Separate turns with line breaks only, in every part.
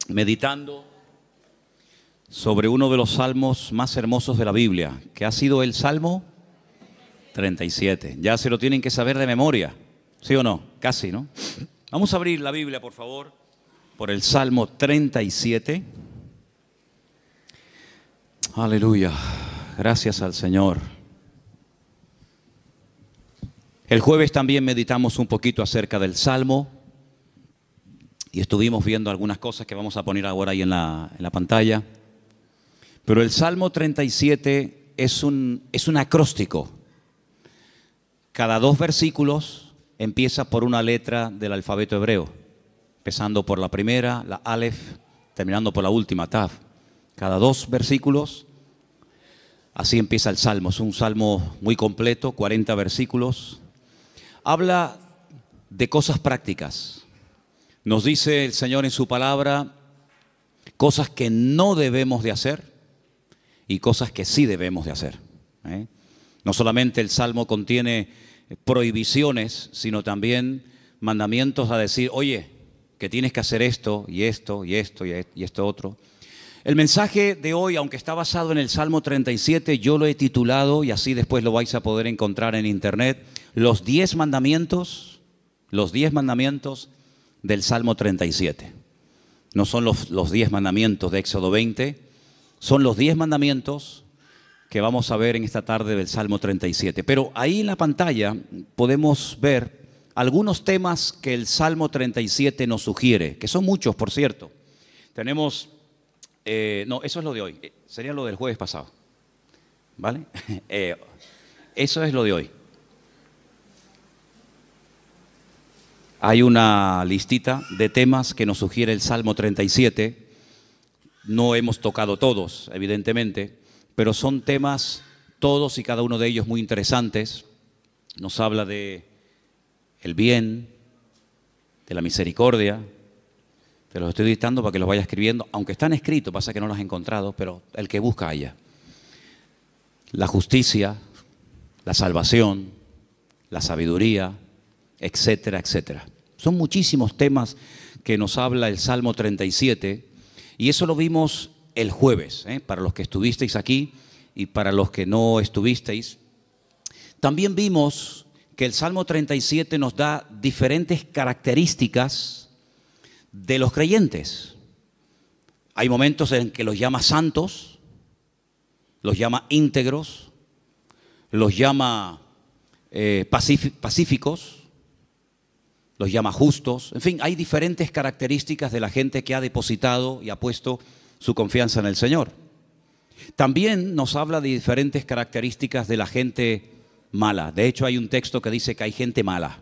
meditando sobre uno de los salmos más hermosos de la Biblia, que ha sido el Salmo 37. Ya se lo tienen que saber de memoria, ¿sí o no? Casi, ¿no? Vamos a abrir la Biblia, por favor, por el Salmo 37. Aleluya, gracias al Señor. El jueves también meditamos un poquito acerca del Salmo y estuvimos viendo algunas cosas que vamos a poner ahora ahí en la pantalla. Pero el Salmo 37 es un acróstico. Cada 2 versículos empieza por una letra del alfabeto hebreo, empezando por la primera, la Aleph, terminando por la última, Tav. Cada 2 versículos, así empieza el Salmo. Es un salmo muy completo, 40 versículos. Habla de cosas prácticas. Nos dice el Señor en su palabra cosas que no debemos de hacer y cosas que sí debemos de hacer. No solamente el Salmo contiene prohibiciones, sino también mandamientos a decir, oye, que tienes que hacer esto y esto y esto y esto otro. El mensaje de hoy, aunque está basado en el Salmo 37, yo lo he titulado, y así después lo vais a poder encontrar en internet, los 10 mandamientos del Salmo 37. No son los 10 mandamientos de Éxodo 20, son los 10 mandamientos que vamos a ver en esta tarde del Salmo 37. Pero ahí en la pantalla podemos ver algunos temas que el Salmo 37 nos sugiere, que son muchos, por cierto. Tenemos, no, eso es lo de hoy, sería lo del jueves pasado, ¿vale? Eso es lo de hoy. Hay una listita de temas que nos sugiere el Salmo 37. No hemos tocado todos, evidentemente, pero son temas, todos y cada uno de ellos muy interesantes. Nos habla de el bien, de la misericordia. Te los estoy dictando para que los vaya escribiendo, aunque están escritos, pasa que no los he encontrado, pero el que busca haya. La justicia, la salvación, la sabiduría, etcétera, etcétera. Son muchísimos temas que nos habla el Salmo 37 y eso lo vimos el jueves, para los que estuvisteis aquí y para los que no estuvisteis. También vimos que el Salmo 37 nos da diferentes características de los creyentes. Hay momentos en que los llama santos, los llama íntegros, los llama pacíficos, los llama justos. En fin, hay diferentes características de la gente que ha depositado y ha puesto su confianza en el Señor. También nos habla de diferentes características de la gente mala. De hecho, hay un texto que dice que hay gente mala.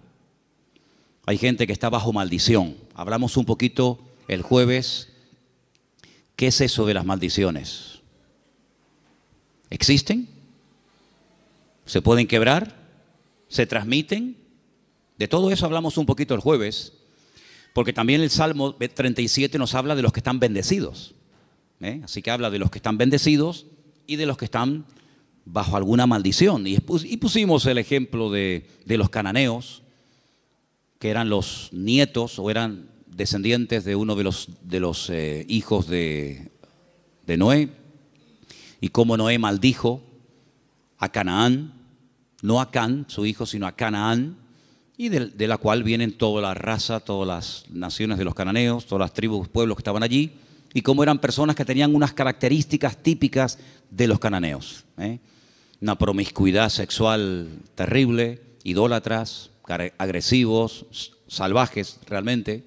Hay gente que está bajo maldición. Hablamos un poquito el jueves. ¿Qué es eso de las maldiciones? ¿Existen? ¿Se pueden quebrar? ¿Se transmiten? De todo eso hablamos un poquito el jueves, porque también el Salmo 37 nos habla de los que están bendecidos. Así que habla de los que están bendecidos y de los que están bajo alguna maldición. Y pusimos el ejemplo de los cananeos, que eran los nietos o eran descendientes de uno de los hijos de Noé, y cómo Noé maldijo a Canaán, no a Can, su hijo, sino a Canaán, y de la cual vienen toda la raza, todas las naciones de los cananeos, todas las tribus, pueblos que estaban allí, y cómo eran personas que tenían unas características típicas de los cananeos. Una promiscuidad sexual terrible, idólatras, agresivos, salvajes realmente.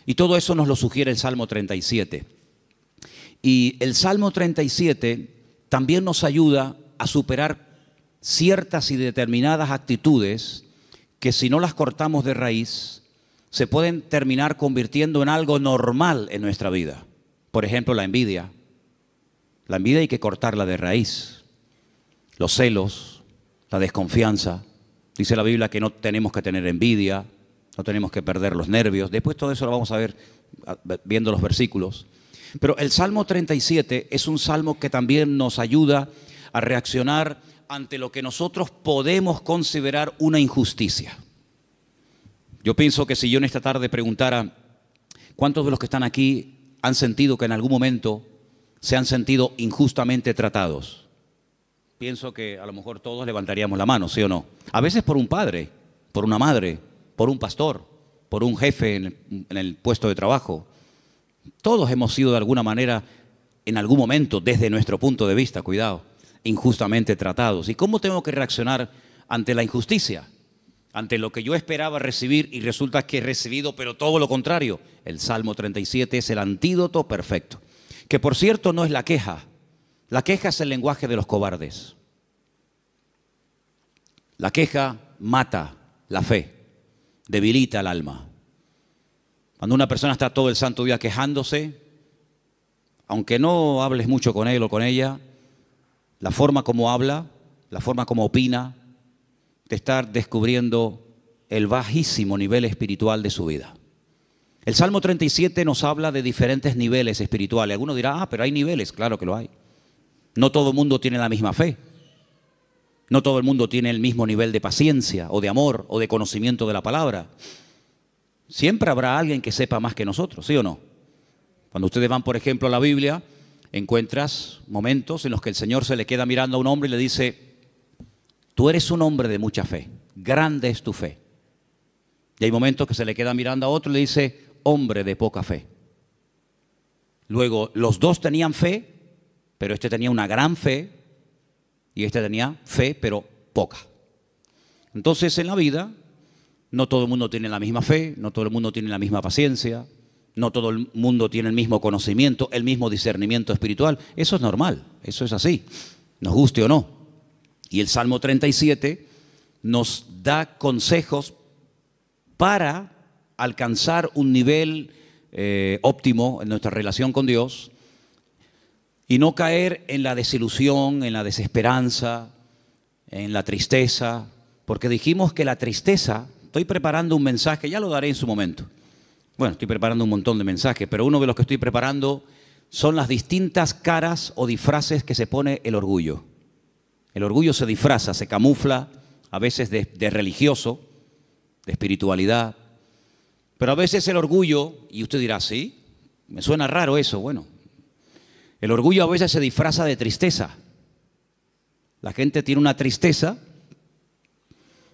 Y todo eso nos lo sugiere el Salmo 37. Y el Salmo 37 también nos ayuda a superar ciertas y determinadas actitudes que si no las cortamos de raíz, se pueden terminar convirtiendo en algo normal en nuestra vida. Por ejemplo, la envidia. La envidia hay que cortarla de raíz. Los celos, la desconfianza. Dice la Biblia que no tenemos que tener envidia, no tenemos que perder los nervios. Después todo eso lo vamos a ver viendo los versículos. Pero el Salmo 37 es un salmo que también nos ayuda a reaccionar ante lo que nosotros podemos considerar una injusticia. Yo pienso que si yo en esta tarde preguntara, ¿cuántos de los que están aquí han sentido que en algún momento se han sentido injustamente tratados? Pienso que a lo mejor todos levantaríamos la mano, ¿sí o no? A veces por un padre, por una madre, por un pastor, por un jefe en el puesto de trabajo. Todos hemos sido de alguna manera, en algún momento, desde nuestro punto de vista, cuidado, injustamente tratados. ¿Y cómo tengo que reaccionar ante la injusticia? Ante lo que yo esperaba recibir y resulta que he recibido, pero todo lo contrario. El Salmo 37 es el antídoto perfecto. Que por cierto no es la queja. La queja es el lenguaje de los cobardes. La queja mata la fe, debilita el alma. Cuando una persona está todo el santo día quejándose, aunque no hables mucho con él o con ella, la forma como habla, la forma como opina, te está descubriendo el bajísimo nivel espiritual de su vida. El Salmo 37 nos habla de diferentes niveles espirituales. Algunos dirán, pero hay niveles. Claro que lo hay. No todo el mundo tiene la misma fe. No todo el mundo tiene el mismo nivel de paciencia o de amor o de conocimiento de la palabra. Siempre habrá alguien que sepa más que nosotros, ¿sí o no? Cuando ustedes van, por ejemplo, a la Biblia, encuentras momentos en los que el Señor se le queda mirando a un hombre y le dice: tú eres un hombre de mucha fe, grande es tu fe. Y hay momentos que se le queda mirando a otro y le dice: hombre de poca fe. Luego, los dos tenían fe, pero este tenía una gran fe y este tenía fe, pero poca. Entonces, en la vida, no todo el mundo tiene la misma fe, no todo el mundo tiene la misma paciencia, no todo el mundo tiene el mismo conocimiento, el mismo discernimiento espiritual. Eso es normal, eso es así, nos guste o no. Y el Salmo 37 nos da consejos para alcanzar un nivel óptimo en nuestra relación con Dios y no caer en la desilusión, en la desesperanza, en la tristeza, porque dijimos que la tristeza, estoy preparando un mensaje, ya lo daré en su momento. Bueno, estoy preparando un montón de mensajes, pero uno de los que estoy preparando son las distintas caras o disfraces que se pone el orgullo. El orgullo se disfraza, se camufla, a veces de religioso, de espiritualidad, pero a veces el orgullo, y usted dirá, ¿sí? Me suena raro eso. Bueno, el orgullo a veces se disfraza de tristeza. La gente tiene una tristeza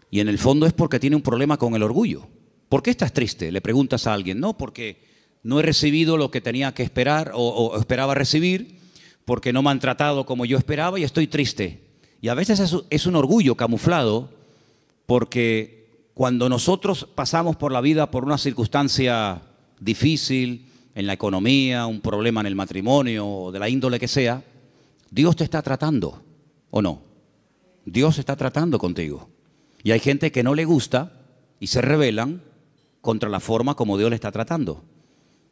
y en el fondo es porque tiene un problema con el orgullo. ¿Por qué estás triste?, le preguntas a alguien. No, porque no he recibido lo que tenía que esperar o esperaba recibir, porque no me han tratado como yo esperaba y estoy triste. Y a veces es un orgullo camuflado, porque cuando nosotros pasamos por la vida por una circunstancia difícil, en la economía, un problema en el matrimonio, o de la índole que sea, Dios te está tratando, ¿o no? Dios está tratando contigo. Y hay gente que no le gusta y se rebelan contra la forma como Dios le está tratando.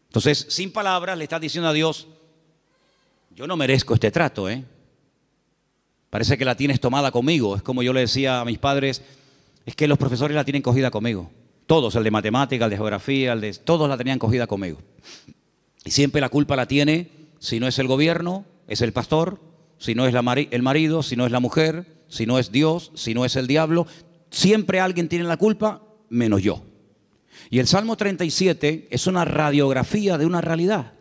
Entonces, sin palabras, le estás diciendo a Dios: yo no merezco este trato, Parece que la tienes tomada conmigo. Es como yo le decía a mis padres: es que los profesores la tienen cogida conmigo. Todos, el de matemática, el de geografía, todos la tenían cogida conmigo. Y siempre la culpa la tiene, si no es el gobierno, es el pastor, si no es el marido, si no es la mujer, si no es Dios, si no es el diablo. Siempre alguien tiene la culpa, menos yo. Y el Salmo 37 es una radiografía de una realidad.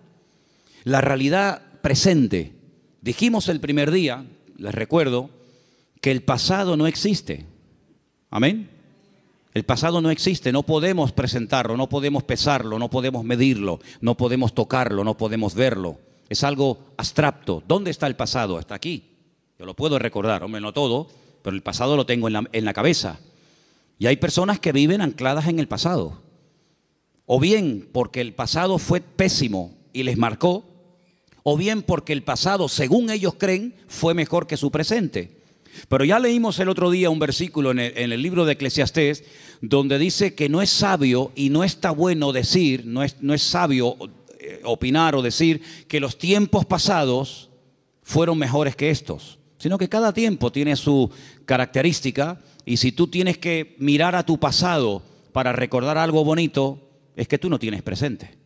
La realidad presente. Dijimos el primer día, les recuerdo, que el pasado no existe. Amén. El pasado no existe, no podemos presentarlo, no podemos pesarlo, no podemos medirlo, no podemos tocarlo, no podemos verlo. Es algo abstracto. ¿Dónde está el pasado? Está aquí. Yo lo puedo recordar, hombre, no todo, pero el pasado lo tengo en la cabeza. Y hay personas que viven ancladas en el pasado. O bien porque el pasado fue pésimo y les marcó, o bien porque el pasado, según ellos creen, fue mejor que su presente. Pero ya leímos el otro día un versículo en el libro de Eclesiastés, donde dice que no es sabio y no está bueno decir, no es sabio opinar o decir que los tiempos pasados fueron mejores que estos, sino que cada tiempo tiene su característica, y si tú tienes que mirar a tu pasado para recordar algo bonito, es que tú no tienes presente.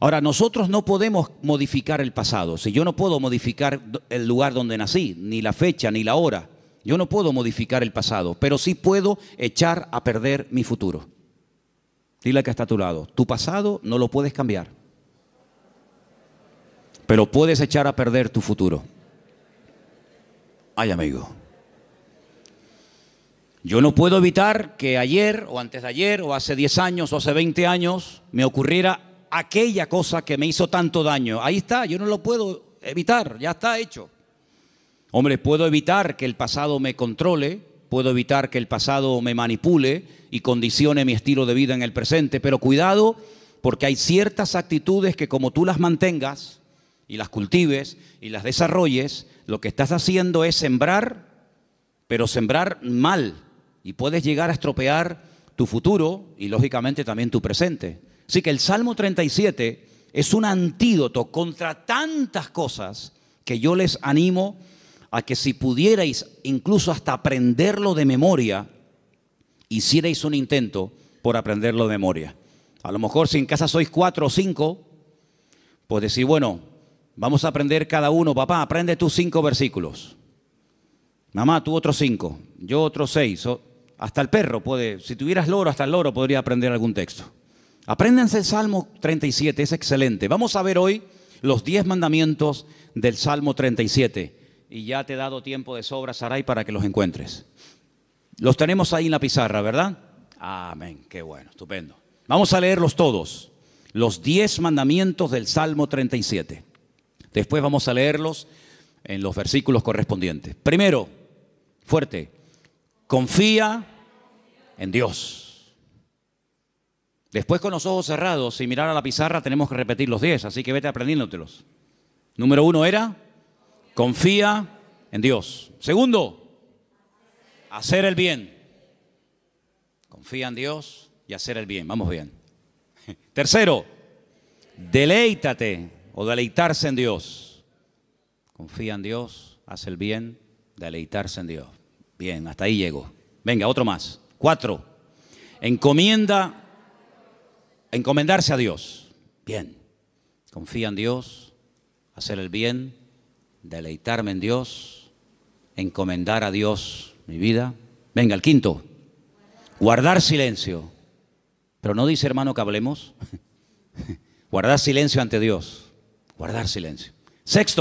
Ahora, nosotros no podemos modificar el pasado. Si yo no puedo modificar el lugar donde nací, ni la fecha, ni la hora, yo no puedo modificar el pasado, pero sí puedo echar a perder mi futuro. Dile al que está a tu lado: tu pasado no lo puedes cambiar. pero puedes echar a perder tu futuro. Ay, amigo. Yo no puedo evitar que ayer o antes de ayer o hace 10 años o hace 20 años me ocurriera aquella cosa que me hizo tanto daño. Ahí está, yo no lo puedo evitar, ya está hecho. Hombre, puedo evitar que el pasado me controle, puedo evitar que el pasado me manipule y condicione mi estilo de vida en el presente, pero cuidado, porque hay ciertas actitudes que como tú las mantengas y las cultives y las desarrolles, lo que estás haciendo es sembrar, pero sembrar mal, y puedes llegar a estropear tu futuro y lógicamente también tu presente. Así que el Salmo 37 es un antídoto contra tantas cosas que yo les animo a que si pudierais incluso hasta aprenderlo de memoria, hicierais un intento por aprenderlo de memoria. A lo mejor si en casa sois 4 o 5, pues decir, bueno, vamos a aprender cada uno. Papá, aprende tú 5 versículos. Mamá, tú otros 5, yo otros 6. Hasta el perro puede, si tuvieras loro, hasta el loro podría aprender algún texto. Apréndanse el Salmo 37, es excelente. Vamos a ver hoy los 10 mandamientos del Salmo 37. Y ya te he dado tiempo de sobra, Saray, para que los encuentres. Los tenemos ahí en la pizarra, ¿verdad? Amén, qué bueno, estupendo. Vamos a leerlos todos, los 10 mandamientos del Salmo 37. Después vamos a leerlos en los versículos correspondientes. Primero, fuerte, confía en Dios. Después, con los ojos cerrados, sin mirar a la pizarra, tenemos que repetir los 10, así que vete aprendiéndotelos. Número 1 era, confía en Dios. Segundo, hacer el bien. Confía en Dios y hacer el bien. Vamos bien. Tercero, deleítate o deleitarse en Dios. Confía en Dios, hace el bien, deleitarse en Dios. Bien, hasta ahí llego. Venga, otro más. 4, encomendarse a Dios. Bien, confía en Dios, hacer el bien, deleitarme en Dios, encomendar a Dios mi vida. Venga, el 5, guardar silencio. Pero no dice, hermano, que hablemos. Guardar silencio ante Dios. Guardar silencio. 6,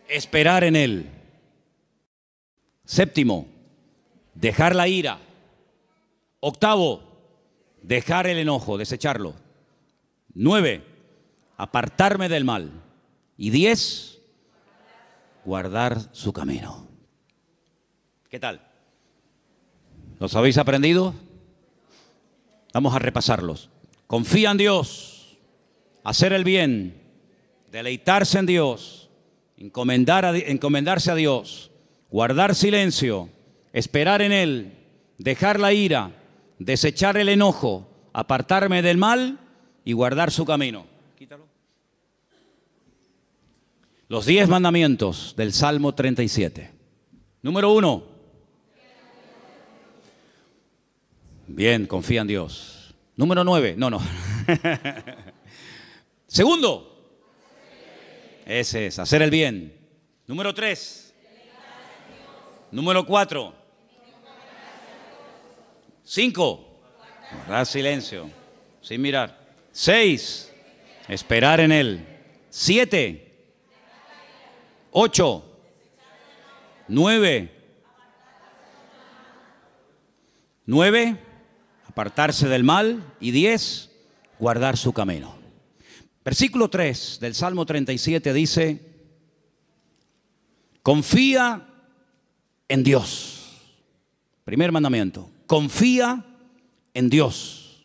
esperar en Él. 7, dejar la ira. 8, dejar el enojo, desecharlo. 9, apartarme del mal. Y 10, guardar su camino. ¿Qué tal? ¿Los habéis aprendido? Vamos a repasarlos. Confía en Dios, hacer el bien, deleitarse en Dios, encomendarse a Dios, guardar silencio, esperar en Él, dejar la ira, desechar el enojo, apartarme del mal y guardar su camino. Quítalo. Los 10 mandamientos del Salmo 37. Número 1. Bien, confía en Dios. Número 9. No. Segundo. Ese es, hacer el bien. Número 3. Número 4. 5. Guardar silencio, sin mirar. 6. Esperar en Él. 7. 8. 9. Apartarse del mal. Y 10, guardar su camino. Versículo 3 del Salmo 37 dice, confía en Dios. Primer mandamiento, confía en Dios.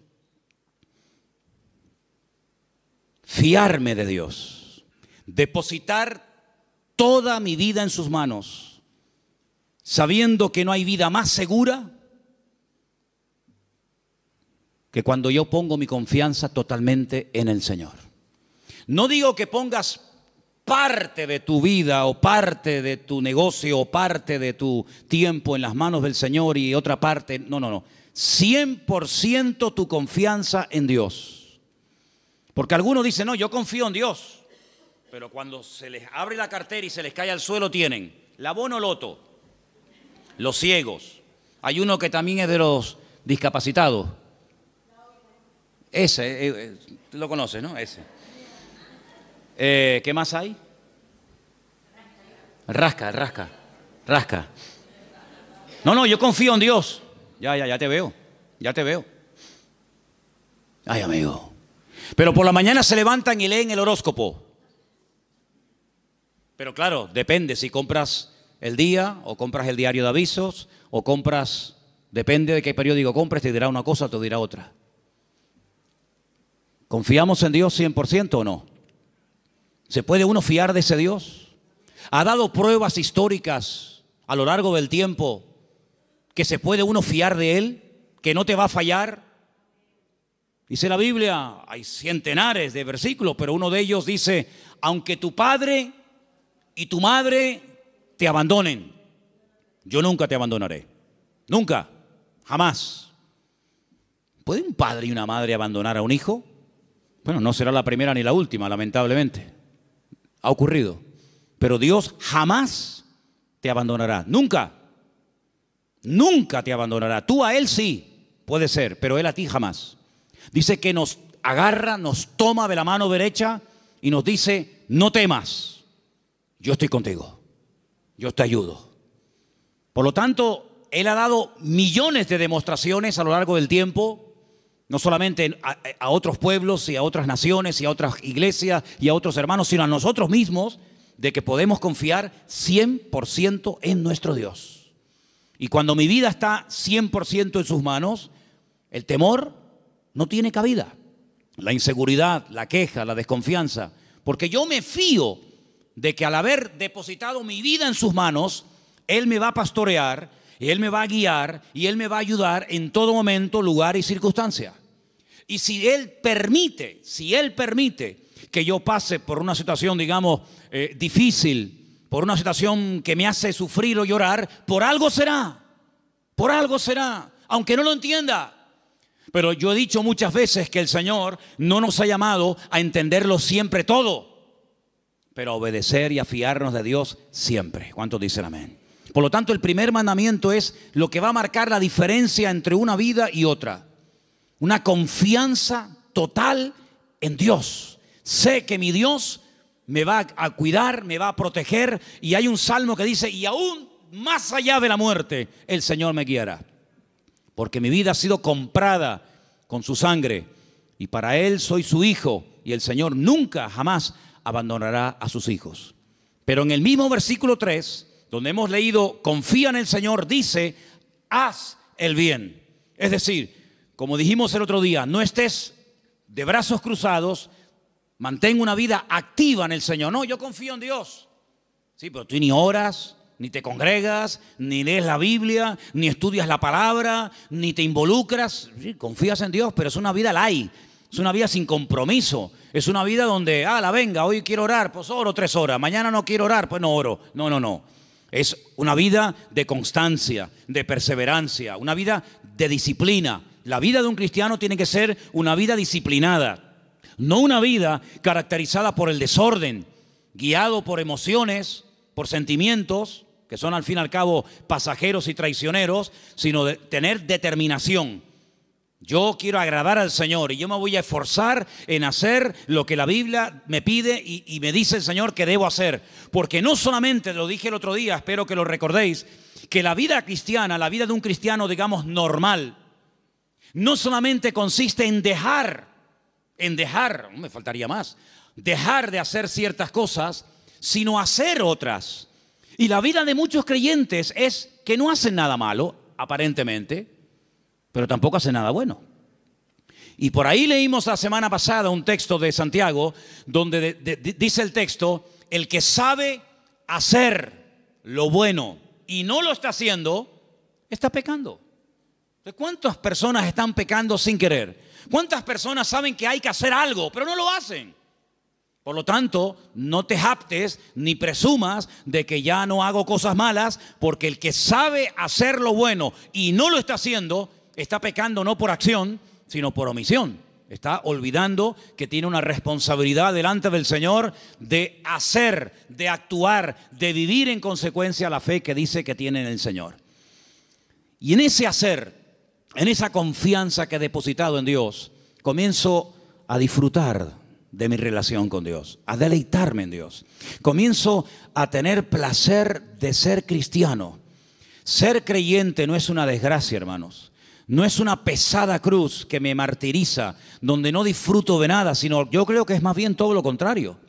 Fiarme de Dios. Depositar toda mi vida en sus manos, sabiendo que no hay vida más segura que cuando yo pongo mi confianza totalmente en el Señor. No digo que pongas parte de tu vida o parte de tu negocio o parte de tu tiempo en las manos del Señor y otra parte, no. 100% tu confianza en Dios. Porque algunos dicen, no, yo confío en Dios. Pero cuando se les abre la cartera y se les cae al suelo tienen la Bonoloto, los ciegos. Hay uno que también es de los discapacitados. Ese, tú lo conoces, ¿no? Ese. ¿Qué más hay? Rasca. No, yo confío en Dios. Ya te veo. Ay, amigo. Pero por la mañana se levantan y leen el horóscopo. Pero claro, depende si compras el día o compras el diario de avisos o compras, depende de qué periódico compres, te dirá una cosa o te dirá otra. ¿Confiamos en Dios 100% o no? ¿Se puede uno fiar de ese Dios? ¿Ha dado pruebas históricas a lo largo del tiempo que se puede uno fiar de Él? ¿Que no te va a fallar? Dice la Biblia, hay centenares de versículos, pero uno de ellos dice, aunque tu padre y tu madre te abandonen, yo nunca te abandonaré. Nunca, jamás. ¿Puede un padre y una madre abandonar a un hijo? Bueno, no será la primera ni la última, lamentablemente. Ha ocurrido. Pero Dios jamás te abandonará. Nunca. Nunca te abandonará. Tú a Él sí, puede ser, pero Él a ti jamás. Dice que nos agarra, nos toma de la mano derecha y nos dice, no temas, yo estoy contigo, yo te ayudo. Por lo tanto, Él ha dado millones de demostraciones a lo largo del tiempo, no solamente a otros pueblos y a otras naciones y a otras iglesias y a otros hermanos, sino a nosotros mismos, de que podemos confiar 100% en nuestro Dios. Y cuando mi vida está 100% en sus manos, el temor no tiene cabida. La inseguridad, la queja, la desconfianza. Porque yo me fío de que al haber depositado mi vida en sus manos, Él me va a pastorear, Él me va a guiar y Él me va a ayudar en todo momento, lugar y circunstancia. Y si Él permite que yo pase por una situación, digamos, difícil, por una situación que me hace sufrir o llorar, por algo será, aunque no lo entienda. Pero yo he dicho muchas veces que el Señor no nos ha llamado a entenderlo siempre todo, pero a obedecer y a fiarnos de Dios siempre. ¿Cuántos dicen amén? Por lo tanto, el primer mandamiento es lo que va a marcar la diferencia entre una vida y otra. Una confianza total en Dios. Sé que mi Dios me va a cuidar, me va a proteger. Y hay un salmo que dice, y aún más allá de la muerte, el Señor me guiará. Porque mi vida ha sido comprada con su sangre. Y para Él soy su hijo. Y el Señor nunca, jamás abandonará a sus hijos. Pero en el mismo versículo 3, donde hemos leído, confía en el Señor, dice, haz el bien. Es decir, como dijimos el otro día, no estés de brazos cruzados, mantén una vida activa en el Señor. No, yo confío en Dios. Sí, pero tú ni oras, ni te congregas, ni lees la Biblia, ni estudias la palabra, ni te involucras. Sí, confías en Dios, pero es una vida light, es una vida sin compromiso. Es una vida donde, venga, hoy quiero orar, pues oro 3 horas. Mañana no quiero orar, pues no oro. No. Es una vida de constancia, de perseverancia, una vida de disciplina. La vida de un cristiano tiene que ser una vida disciplinada, no una vida caracterizada por el desorden, guiado por emociones, por sentimientos, que son al fin y al cabo pasajeros y traicioneros, sino de tener determinación. Yo quiero agradar al Señor y yo me voy a esforzar en hacer lo que la Biblia me pide y me dice el Señor que debo hacer. Porque no solamente, lo dije el otro día, espero que lo recordéis, que la vida cristiana, la vida de un cristiano, digamos, normal, no solamente consiste en dejar, me faltaría más, dejar de hacer ciertas cosas, sino hacer otras. Y la vida de muchos creyentes es que no hacen nada malo, aparentemente, pero tampoco hacen nada bueno. Y por ahí leímos la semana pasada un texto de Santiago, donde dice el texto, el que sabe hacer lo bueno y no lo está haciendo, está pecando. ¿Cuántas personas están pecando sin querer? ¿Cuántas personas saben que hay que hacer algo, pero no lo hacen? Por lo tanto, no te jactes ni presumas de que ya no hago cosas malas, porque el que sabe hacer lo bueno y no lo está haciendo, está pecando no por acción, sino por omisión. Está olvidando que tiene una responsabilidad delante del Señor de hacer, de actuar, de vivir en consecuencia la fe que dice que tiene en el Señor. Y en ese hacer, en esa confianza que he depositado en Dios, comienzo a disfrutar de mi relación con Dios, a deleitarme en Dios. Comienzo a tener placer de ser cristiano. Ser creyente no es una desgracia, hermanos. No es una pesada cruz que me martiriza, donde no disfruto de nada, sino yo creo que es más bien todo lo contrario.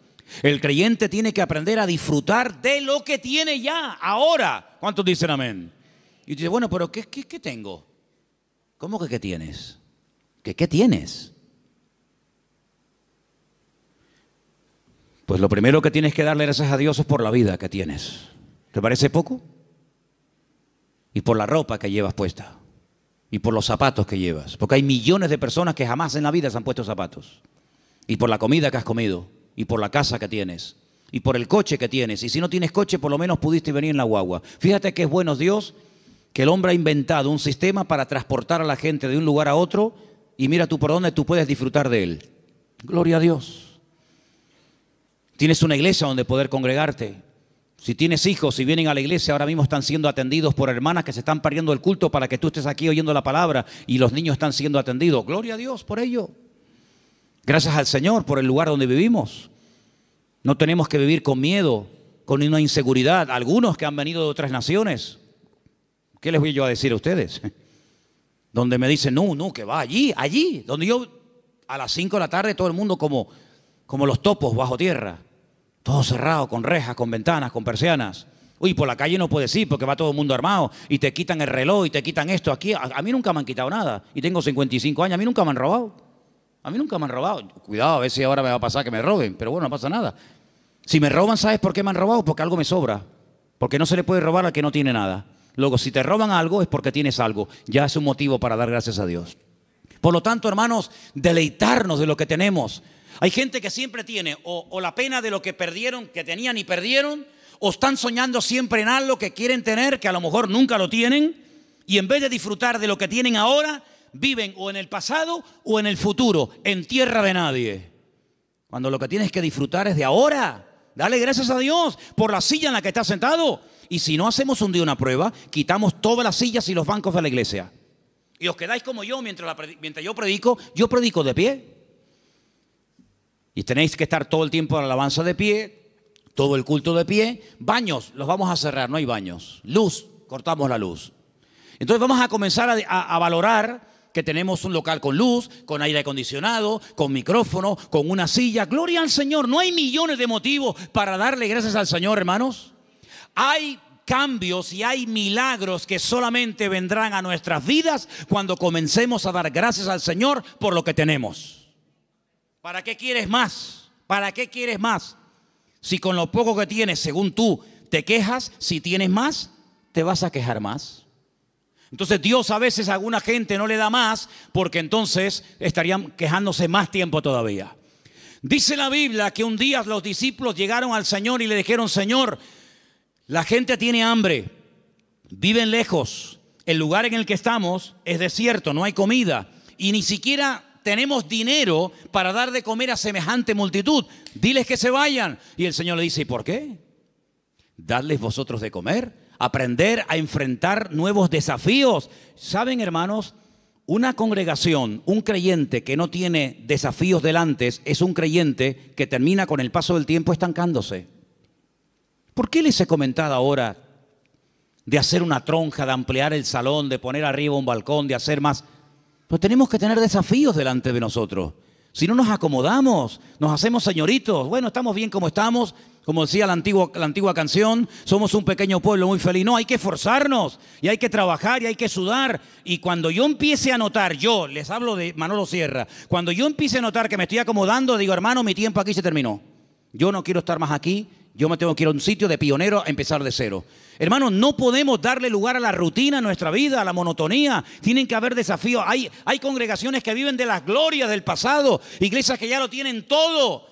El creyente tiene que aprender a disfrutar de lo que tiene ya, ahora. ¿Cuántos dicen amén? Y dice, bueno, pero ¿qué tengo? ¿Cómo que qué tienes? ¿Qué tienes? Pues lo primero que tienes que darle gracias a Dios es por la vida que tienes. ¿Te parece poco? Y por la ropa que llevas puesta. Y por los zapatos que llevas. Porque hay millones de personas que jamás en la vida se han puesto zapatos. Y por la comida que has comido. Y por la casa que tienes. Y por el coche que tienes. Y si no tienes coche, por lo menos pudiste venir en la guagua. Fíjate que es bueno Dios que el hombre ha inventado un sistema para transportar a la gente de un lugar a otro. Y mira tú por dónde tú puedes disfrutar de él. Gloria a Dios. Tienes una iglesia donde poder congregarte. Si tienes hijos y vienen a la iglesia, ahora mismo están siendo atendidos por hermanas que se están perdiendo el culto para que tú estés aquí oyendo la palabra y los niños están siendo atendidos. Gloria a Dios por ello. Gracias al Señor por el lugar donde vivimos. No tenemos que vivir con miedo, con una inseguridad. Algunos que han venido de otras naciones, ¿qué les voy yo a decir a ustedes? Donde me dicen, no, que va allí, donde yo a las 5 de la tarde todo el mundo como los topos bajo tierra. Todo cerrado, con rejas, con ventanas, con persianas. Uy, por la calle no puedes ir porque va todo el mundo armado y te quitan el reloj y te quitan esto. Aquí a mí nunca me han quitado nada y tengo 55 años, a mí nunca me han robado. A mí nunca me han robado. Cuidado, a ver si ahora me va a pasar que me roben, pero bueno, no pasa nada. Si me roban, ¿sabes por qué me han robado? Porque algo me sobra. Porque no se le puede robar al que no tiene nada. Luego, si te roban algo es porque tienes algo. Ya es un motivo para dar gracias a Dios. Por lo tanto, hermanos, deleitarnos de lo que tenemos. Hay gente que siempre tiene o la pena de lo que perdieron, que tenían y perdieron, o están soñando siempre en algo que quieren tener, que a lo mejor nunca lo tienen, y en vez de disfrutar de lo que tienen ahora, viven o en el pasado o en el futuro, en tierra de nadie. Cuando lo que tienes que disfrutar es de ahora. Dale gracias a Dios por la silla en la que estás sentado. Y si no hacemos un día una prueba, quitamos todas las sillas y los bancos de la iglesia. Y os quedáis como yo mientras yo predico de pie. Y tenéis que estar todo el tiempo en la alabanza de pie, todo el culto de pie. Baños, los vamos a cerrar, no hay baños. Luz, cortamos la luz. Entonces vamos a comenzar a valorar que tenemos un local con luz, con aire acondicionado, con micrófono, con una silla. Gloria al Señor. No hay millones de motivos para darle gracias al Señor, hermanos. Hay cambios y hay milagros que solamente vendrán a nuestras vidas cuando comencemos a dar gracias al Señor por lo que tenemos. ¿Para qué quieres más? ¿Para qué quieres más? Si con lo poco que tienes, según tú, te quejas, si tienes más, te vas a quejar más. Entonces Dios a veces a alguna gente no le da más porque entonces estarían quejándose más tiempo todavía. Dice la Biblia que un día los discípulos llegaron al Señor y le dijeron, Señor, la gente tiene hambre, viven lejos, el lugar en el que estamos es desierto, no hay comida y ni siquiera tenemos dinero para dar de comer a semejante multitud. Diles que se vayan. Y el Señor le dice, ¿y por qué? Dadles vosotros de comer, aprender a enfrentar nuevos desafíos. ¿Saben, hermanos? Una congregación, un creyente que no tiene desafíos delante es un creyente que termina con el paso del tiempo estancándose. ¿Por qué les he comentado ahora de hacer una tronja, de ampliar el salón, de poner arriba un balcón, de hacer más? Pues tenemos que tener desafíos delante de nosotros. Si no nos acomodamos, nos hacemos señoritos. Bueno, estamos bien como estamos. Como decía la antigua canción, somos un pequeño pueblo muy feliz. No, hay que esforzarnos y hay que trabajar y hay que sudar. Y cuando yo empiece a notar, yo les hablo de Manolo Sierra, cuando yo empiece a notar que me estoy acomodando, digo, hermano, mi tiempo aquí se terminó. Yo no quiero estar más aquí. Yo me tengo que ir a un sitio de pionero a empezar de cero. Hermanos, no podemos darle lugar a la rutina en nuestra vida, a la monotonía. Tienen que haber desafíos. Hay congregaciones que viven de las glorias del pasado, iglesias que ya lo tienen todo.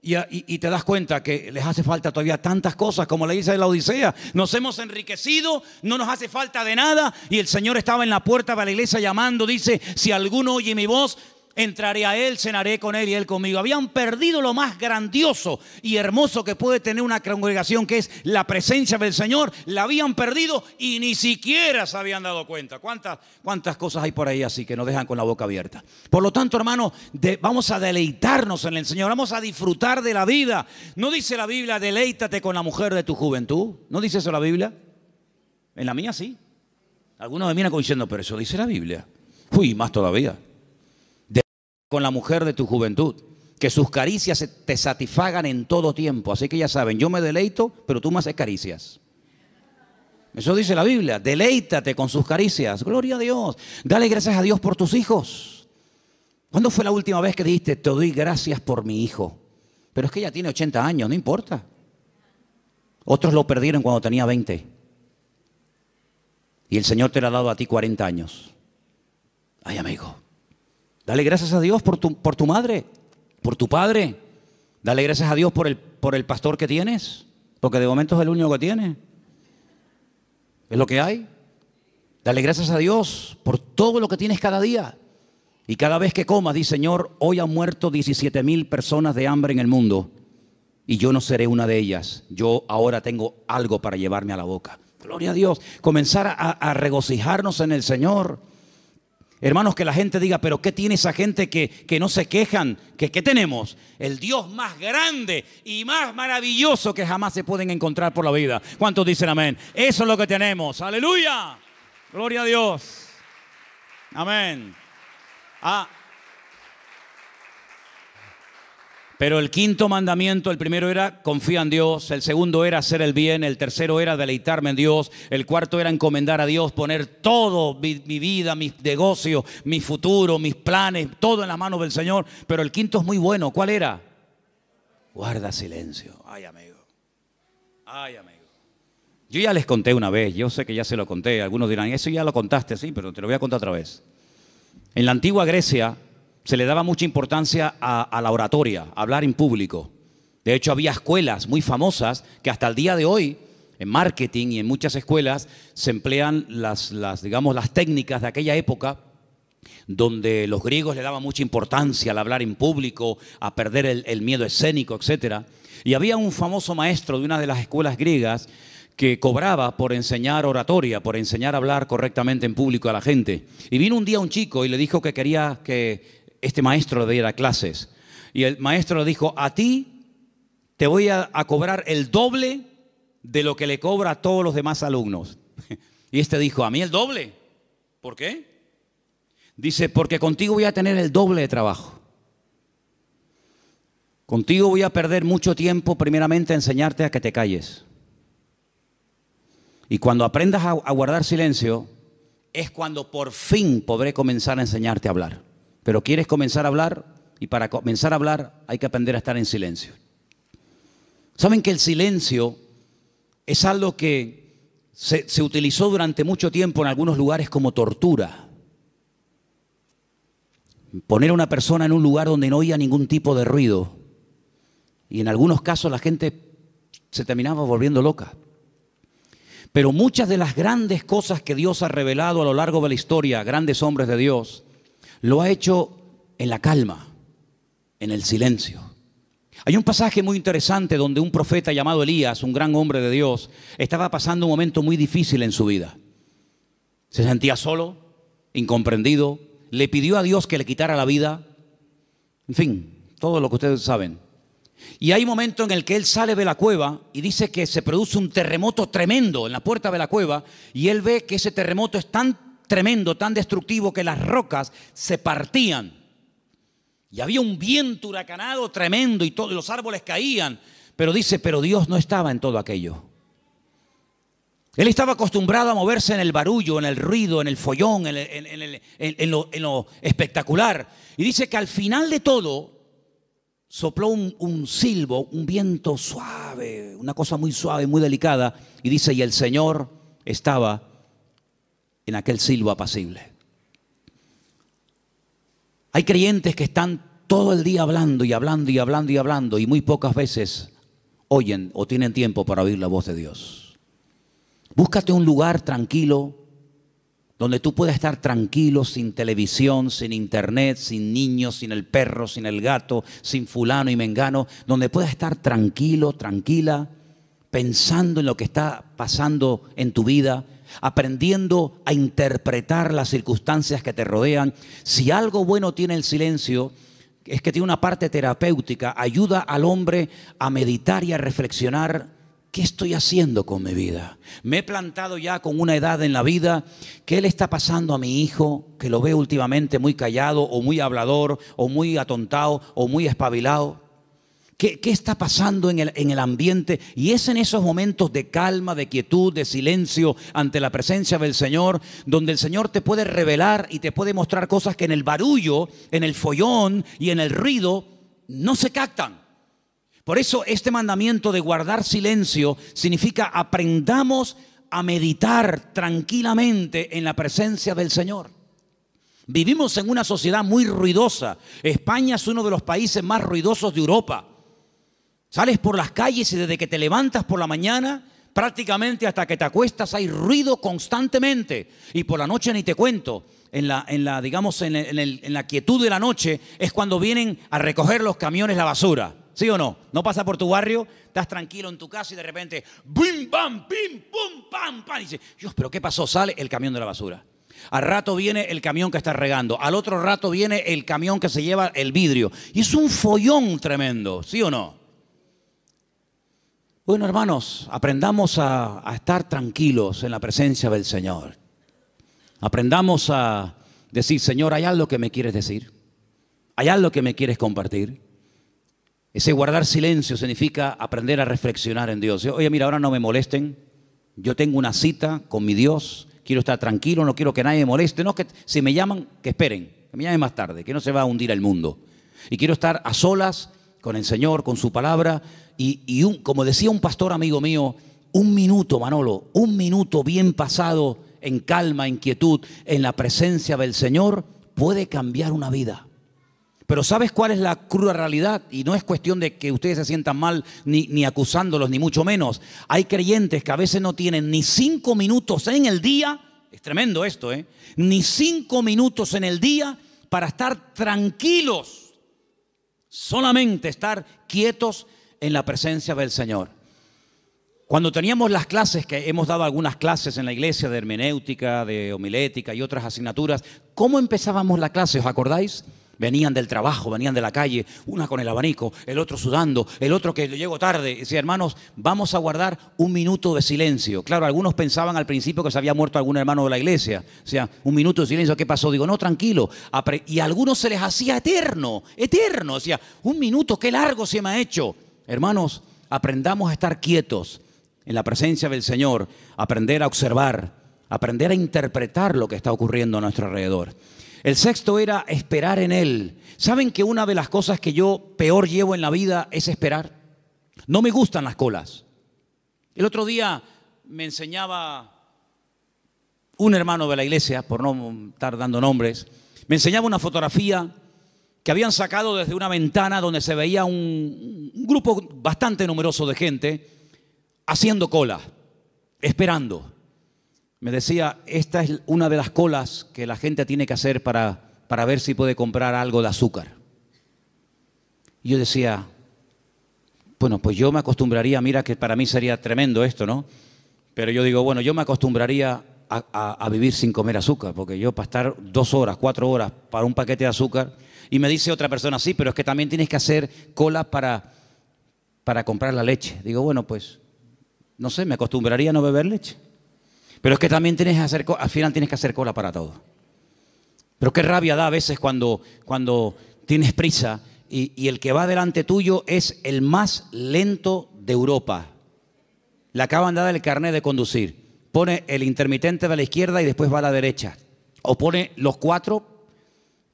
Y te das cuenta que les hace falta todavía tantas cosas como le dice la Odisea. Nos hemos enriquecido, no nos hace falta de nada. Y el Señor estaba en la puerta de la iglesia llamando, dice, si alguno oye mi voz, entraré a Él, cenaré con Él y Él conmigo. Habían perdido lo más grandioso y hermoso que puede tener una congregación, que es la presencia del Señor. La habían perdido y ni siquiera se habían dado cuenta. ¿Cuántas cosas hay por ahí así que nos dejan con la boca abierta? Por lo tanto, hermano, vamos a deleitarnos en el Señor. Vamos a disfrutar de la vida. ¿No dice la Biblia, deleítate con la mujer de tu juventud? ¿No dice eso la Biblia? En la mía sí. Algunos me miran como diciendo, pero eso dice la Biblia. Uy, más todavía. Con la mujer de tu juventud, que sus caricias te satisfagan en todo tiempo. Así que ya saben, yo me deleito, pero tú me haces caricias. Eso dice la Biblia, deleítate con sus caricias. Gloria a Dios. Dale gracias a Dios por tus hijos. ¿Cuándo fue la última vez que dijiste, te doy gracias por mi hijo? Pero es que ella tiene 80 años, no importa. Otros lo perdieron cuando tenía 20. Y el Señor te lo ha dado a ti 40 años. Ay, amigo. Dale gracias a Dios por tu madre, por tu padre. Dale gracias a Dios por el pastor que tienes, porque de momento es el único que tiene. Es lo que hay. Dale gracias a Dios por todo lo que tienes cada día. Y cada vez que comas, di, Señor, hoy han muerto 17,000 personas de hambre en el mundo y yo no seré una de ellas. Yo ahora tengo algo para llevarme a la boca. Gloria a Dios. Comenzar a regocijarnos en el Señor. Hermanos, que la gente diga, pero ¿qué tiene esa gente que no se quejan? ¿Qué tenemos? El Dios más grande y más maravilloso que jamás se pueden encontrar por la vida. ¿Cuántos dicen amén? Eso es lo que tenemos. ¡Aleluya! Gloria a Dios. Amén. Pero el quinto mandamiento, el primero era confía en Dios, el segundo era hacer el bien, el tercero era deleitarme en Dios, el cuarto era encomendar a Dios, poner todo, mi vida, mis negocios, mi futuro, mis planes, todo en las manos del Señor. Pero el quinto es muy bueno. ¿Cuál era? Guarda silencio. Ay, amigo. Ay, amigo. Yo ya les conté una vez, yo sé que ya se lo conté. Algunos dirán, eso ya lo contaste, sí, pero te lo voy a contar otra vez. En la antigua Grecia se le daba mucha importancia a la oratoria, a hablar en público. De hecho, había escuelas muy famosas que hasta el día de hoy, en marketing y en muchas escuelas, se emplean las técnicas de aquella época, donde los griegos le daban mucha importancia al hablar en público, a perder el miedo escénico, etc. Y había un famoso maestro de una de las escuelas griegas que cobraba por enseñar oratoria, por enseñar a hablar correctamente en público a la gente. Y vino un día un chico y le dijo que quería que este maestro le diera clases. Y el maestro le dijo, a ti te voy a cobrar el doble de lo que le cobra a todos los demás alumnos. Y este dijo, ¿a mí el doble? ¿Por qué? Dice, porque contigo voy a tener el doble de trabajo. Contigo voy a perder mucho tiempo primeramente a enseñarte a que te calles. Y cuando aprendas a guardar silencio, es cuando por fin podré comenzar a enseñarte a hablar. Pero quieres comenzar a hablar, y para comenzar a hablar hay que aprender a estar en silencio. ¿Saben que el silencio es algo que se utilizó durante mucho tiempo en algunos lugares como tortura? Poner a una persona en un lugar donde no oía ningún tipo de ruido. Y en algunos casos la gente se terminaba volviendo loca. Pero muchas de las grandes cosas que Dios ha revelado a lo largo de la historia, grandes hombres de Dios, lo ha hecho en la calma, en el silencio. Hay un pasaje muy interesante donde un profeta llamado Elías, un gran hombre de Dios, estaba pasando un momento muy difícil en su vida. Se sentía solo, incomprendido, le pidió a Dios que le quitara la vida. En fin, todo lo que ustedes saben. Y hay un momento en el que él sale de la cueva y dice que se produce un terremoto tremendo en la puerta de la cueva, y él ve que ese terremoto es tan tremendo, tan destructivo, que las rocas se partían. Y había un viento huracanado tremendo y todos los árboles caían. Pero dice, pero Dios no estaba en todo aquello. Él estaba acostumbrado a moverse en el barullo, en el ruido, en el follón, en lo espectacular. Y dice que al final de todo sopló un silbo, un viento suave, una cosa muy suave, muy delicada. Y dice, y el Señor estaba en aquel silbo apacible. Hay creyentes que están todo el día hablando y hablando y hablando y hablando, y muy pocas veces oyen o tienen tiempo para oír la voz de Dios. Búscate un lugar tranquilo, donde tú puedas estar tranquilo, sin televisión, sin internet, sin niños, sin el perro, sin el gato, sin fulano y mengano, donde puedas estar tranquilo, tranquila, pensando en lo que está pasando en tu vida, aprendiendo a interpretar las circunstancias que te rodean. Si algo bueno tiene el silencio, es que tiene una parte terapéutica, ayuda al hombre a meditar y a reflexionar. ¿Qué estoy haciendo con mi vida? Me he plantado ya con una edad en la vida. ¿Qué le está pasando a mi hijo? Que lo veo últimamente muy callado o muy hablador o muy atontado o muy espabilado. ¿Qué está pasando en el ambiente? Y es en esos momentos de calma, de quietud, de silencio ante la presencia del Señor, donde el Señor te puede revelar y te puede mostrar cosas que en el barullo, en el follón y en el ruido no se captan. Por eso este mandamiento de guardar silencio significa aprendamos a meditar tranquilamente en la presencia del Señor. Vivimos en una sociedad muy ruidosa. España es uno de los países más ruidosos de Europa. Sales por las calles y desde que te levantas por la mañana, prácticamente hasta que te acuestas hay ruido constantemente. Y por la noche ni te cuento. En la quietud de la noche es cuando vienen a recoger los camiones la basura. ¿Sí o no? No pasa por tu barrio, estás tranquilo en tu casa y de repente ¡bim, bam, pim, pum, pam, pam! Y dices, Dios, ¿pero qué pasó? Sale el camión de la basura. Al rato viene el camión que está regando. Al otro rato viene el camión que se lleva el vidrio. Y es un follón tremendo, ¿sí o no? Bueno, hermanos, aprendamos a estar tranquilos en la presencia del Señor. Aprendamos a decir, Señor, ¿hay algo que me quieres decir? ¿Hay algo que me quieres compartir? Ese guardar silencio significa aprender a reflexionar en Dios. Oye, mira, ahora no me molesten. Yo tengo una cita con mi Dios. Quiero estar tranquilo, no quiero que nadie me moleste. No, que si me llaman, que esperen. Que me llamen más tarde, que no se va a hundir el mundo. Y quiero estar a solas con el Señor, con su palabra. Como decía un pastor amigo mío, un minuto, Manolo, un minuto bien pasado en calma, en quietud, en la presencia del Señor, puede cambiar una vida. Pero ¿sabes cuál es la cruda realidad? Y no es cuestión de que ustedes se sientan mal ni acusándolos, ni mucho menos. Hay creyentes que a veces no tienen ni 5 minutos en el día, es tremendo esto, ni 5 minutos en el día para estar tranquilos, solamente estar quietos en la presencia del Señor. Cuando teníamos las clases, que hemos dado algunas clases en la iglesia de hermenéutica, de homilética y otras asignaturas, ¿cómo empezábamos la clase? ¿Os acordáis? Venían del trabajo, venían de la calle, una con el abanico, el otro sudando, el otro que llegó tarde. Decía, hermanos, vamos a guardar un minuto de silencio. Claro, algunos pensaban al principio que se había muerto algún hermano de la iglesia. O sea, un minuto de silencio, ¿qué pasó? Digo, no, tranquilo. Y a algunos se les hacía eterno, eterno. O sea, un minuto, qué largo se me ha hecho. Hermanos, aprendamos a estar quietos en la presencia del Señor, aprender a observar, aprender a interpretar lo que está ocurriendo a nuestro alrededor. El sexto era esperar en Él. ¿Saben que una de las cosas que yo peor llevo en la vida es esperar? No me gustan las colas. El otro día me enseñaba un hermano de la iglesia, por no estar dando nombres, me enseñaba una fotografía que habían sacado desde una ventana donde se veía un grupo bastante numeroso de gente haciendo cola, esperando. Me decía, esta es una de las colas que la gente tiene que hacer para ver si puede comprar algo de azúcar. Y yo decía, bueno, pues yo me acostumbraría, mira que para mí sería tremendo esto, ¿no? Pero yo digo, bueno, yo me acostumbraría a vivir sin comer azúcar, porque yo para estar 2 horas, 4 horas para un paquete de azúcar, y me dice otra persona, sí, pero es que también tienes que hacer cola para comprar la leche. Digo, bueno, pues, no sé, me acostumbraría a no beber leche. Pero es que también al final tienes que hacer cola para todo. Pero qué rabia da a veces cuando tienes prisa y el que va delante tuyo es el más lento de Europa. Le acaban de dar el carnet de conducir. Pone el intermitente de la izquierda y después va a la derecha. O pone los 4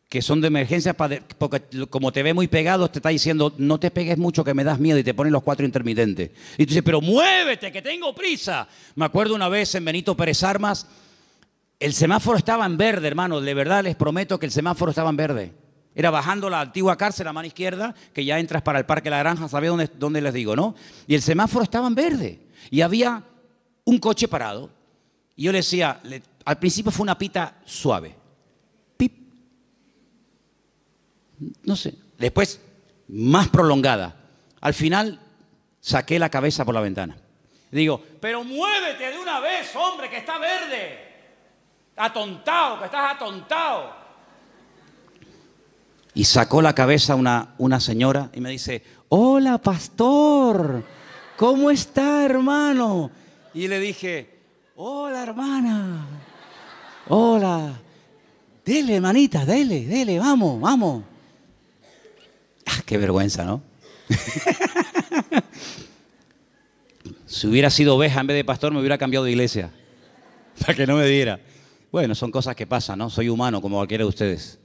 que son de emergencia, porque como te ve muy pegado, te está diciendo, no te pegues mucho que me das miedo, y te ponen los 4 intermitentes. Y tú dices, pero muévete, que tengo prisa. Me acuerdo una vez en Benito Pérez Armas, el semáforo estaba en verde, hermano, de verdad les prometo que el semáforo estaba en verde. Era bajando la antigua cárcel a mano izquierda, que ya entras para el Parque La Granja, ¿sabéis dónde les digo, no? Y el semáforo estaba en verde, y había un coche parado. Y yo le decía, Al principio fue una pita suave. Pip. No sé. Después, más prolongada. Al final, saqué la cabeza por la ventana. Digo, pero muévete de una vez, hombre, que está verde. Atontado, que estás atontado. Y sacó la cabeza una señora y me dice, hola, pastor, ¿cómo está, hermano? Y le dije, hola, hermana, hola, dele, hermanita, dele, vamos, vamos. Ah, qué vergüenza, ¿no? Si hubiera sido oveja en vez de pastor, me hubiera cambiado de iglesia, para que no me diera. Bueno, son cosas que pasan, ¿no? Soy humano como cualquiera de ustedes.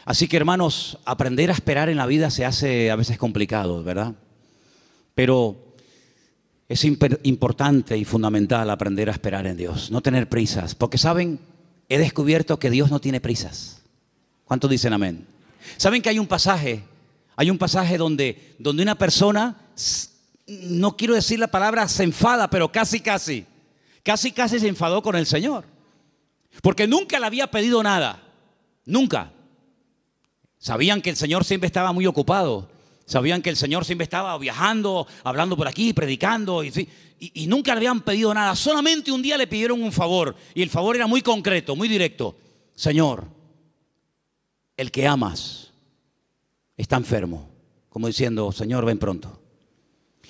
Así que, hermanos, aprender a esperar en la vida se hace a veces complicado, ¿verdad? Pero es importante y fundamental aprender a esperar en Dios, no tener prisas. Porque, ¿saben? He descubierto que Dios no tiene prisas. ¿Cuántos dicen amén? ¿Saben que hay un pasaje donde una persona, no quiero decir la palabra se enfada, pero casi se enfadó con el Señor? Porque nunca le había pedido nada, nunca. Sabían que el Señor siempre estaba muy ocupado. Sabían que el Señor siempre estaba viajando, hablando por aquí, predicando. Y nunca le habían pedido nada. Solamente un día le pidieron un favor. Y el favor era muy concreto, muy directo. Señor, el que amas está enfermo. Como diciendo, Señor, ven pronto.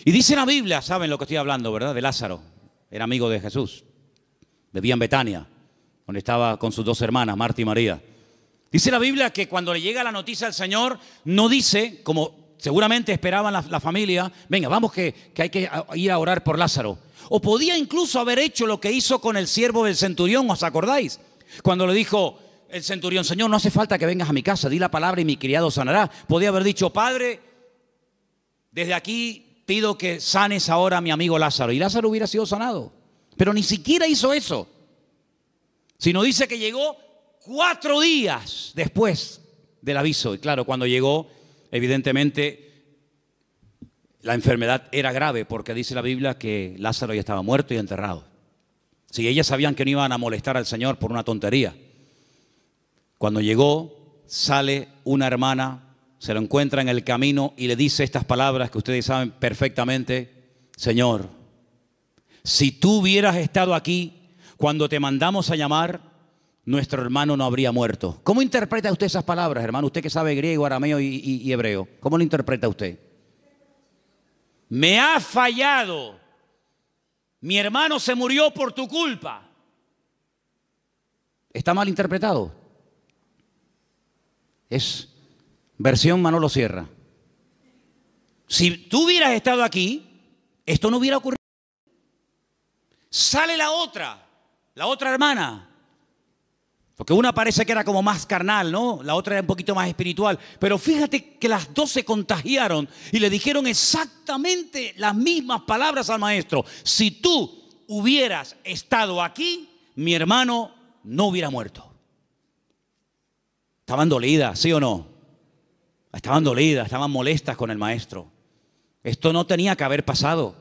Y dice la Biblia, saben lo que estoy hablando, ¿verdad? De Lázaro. Era amigo de Jesús. Vivía en Betania, donde estaba con sus dos hermanas, Marta y María. Dice la Biblia que cuando le llega la noticia al Señor, no dice, como seguramente esperaban la familia, venga, vamos que hay que ir a orar por Lázaro. O podía incluso haber hecho lo que hizo con el siervo del centurión, ¿os acordáis? Cuando le dijo el centurión, Señor, no hace falta que vengas a mi casa, di la palabra y mi criado sanará. Podía haber dicho, Padre, desde aquí pido que sanes ahora a mi amigo Lázaro. Y Lázaro hubiera sido sanado. Pero ni siquiera hizo eso. Sino dice que llegó 4 días después del aviso. Y claro, cuando llegó, evidentemente, la enfermedad era grave, porque dice la Biblia que Lázaro ya estaba muerto y enterrado. Si ellas sabían que no iban a molestar al Señor por una tontería. Cuando llegó, sale una hermana, se lo encuentra en el camino y le dice estas palabras que ustedes saben perfectamente. Señor, si tú hubieras estado aquí cuando te mandamos a llamar, nuestro hermano no habría muerto. ¿Cómo interpreta usted esas palabras, hermano? Usted que sabe griego, arameo y hebreo. ¿Cómo lo interpreta usted? Me ha fallado. Mi hermano se murió por tu culpa. ¿Está mal interpretado? Es versión Manolo Sierra. Si tú hubieras estado aquí, esto no hubiera ocurrido. Sale la otra hermana. Porque una parece que era como más carnal, ¿no? La otra era un poquito más espiritual. Pero fíjate que las dos se contagiaron y le dijeron exactamente las mismas palabras al maestro. Si tú hubieras estado aquí, mi hermano no hubiera muerto. Estaban dolidas, ¿sí o no? Estaban dolidas, estaban molestas con el maestro. Esto no tenía que haber pasado.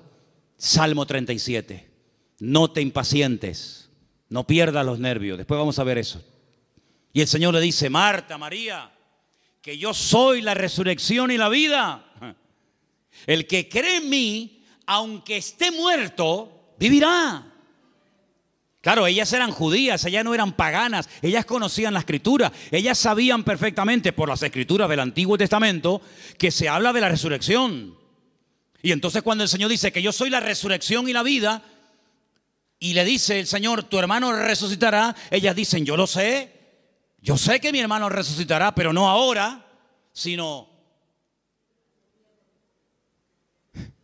Salmo 37. No te impacientes. No pierdas los nervios. Después vamos a ver eso. Y el Señor le dice, Marta, María, que yo soy la resurrección y la vida. El que cree en mí, aunque esté muerto, vivirá. Claro, ellas eran judías, ellas no eran paganas, ellas conocían la Escritura, ellas sabían perfectamente por las Escrituras del Antiguo Testamento que se habla de la resurrección. Y entonces cuando el Señor dice que yo soy la resurrección y la vida, y le dice el Señor, tu hermano resucitará, ellas dicen, yo sé que mi hermano resucitará, pero no ahora, sino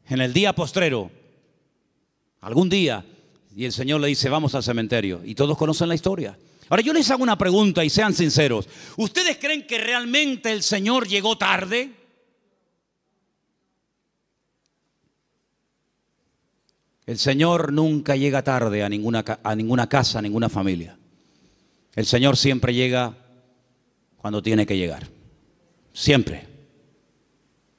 en el día postrero, algún día. Y el Señor le dice, vamos al cementerio. Y todos conocen la historia. Ahora yo les hago una pregunta y sean sinceros. ¿Ustedes creen que realmente el Señor llegó tarde? El Señor nunca llega tarde a ninguna casa, a ninguna familia. El Señor siempre llega cuando tiene que llegar. Siempre.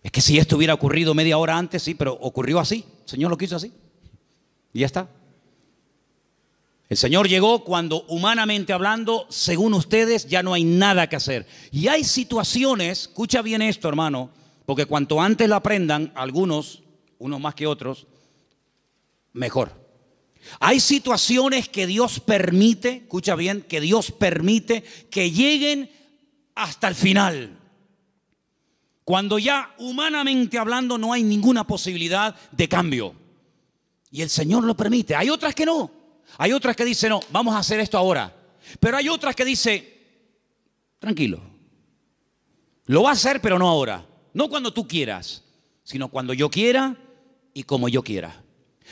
Es que si esto hubiera ocurrido media hora antes, sí, pero ocurrió así. El Señor lo quiso así. Y ya está. El Señor llegó cuando, humanamente hablando, según ustedes, ya no hay nada que hacer. Y hay situaciones, escucha bien esto, hermano, porque cuanto antes lo aprendan, algunos, unos más que otros, mejor. Hay situaciones que Dios permite, escucha bien, que Dios permite que lleguen hasta el final. Cuando ya humanamente hablando no hay ninguna posibilidad de cambio. Y el Señor lo permite. Hay otras que no. Hay otras que dicen, no, vamos a hacer esto ahora. Pero hay otras que dicen, tranquilo. Lo va a hacer, pero no ahora. No cuando tú quieras, sino cuando yo quiera y como yo quiera.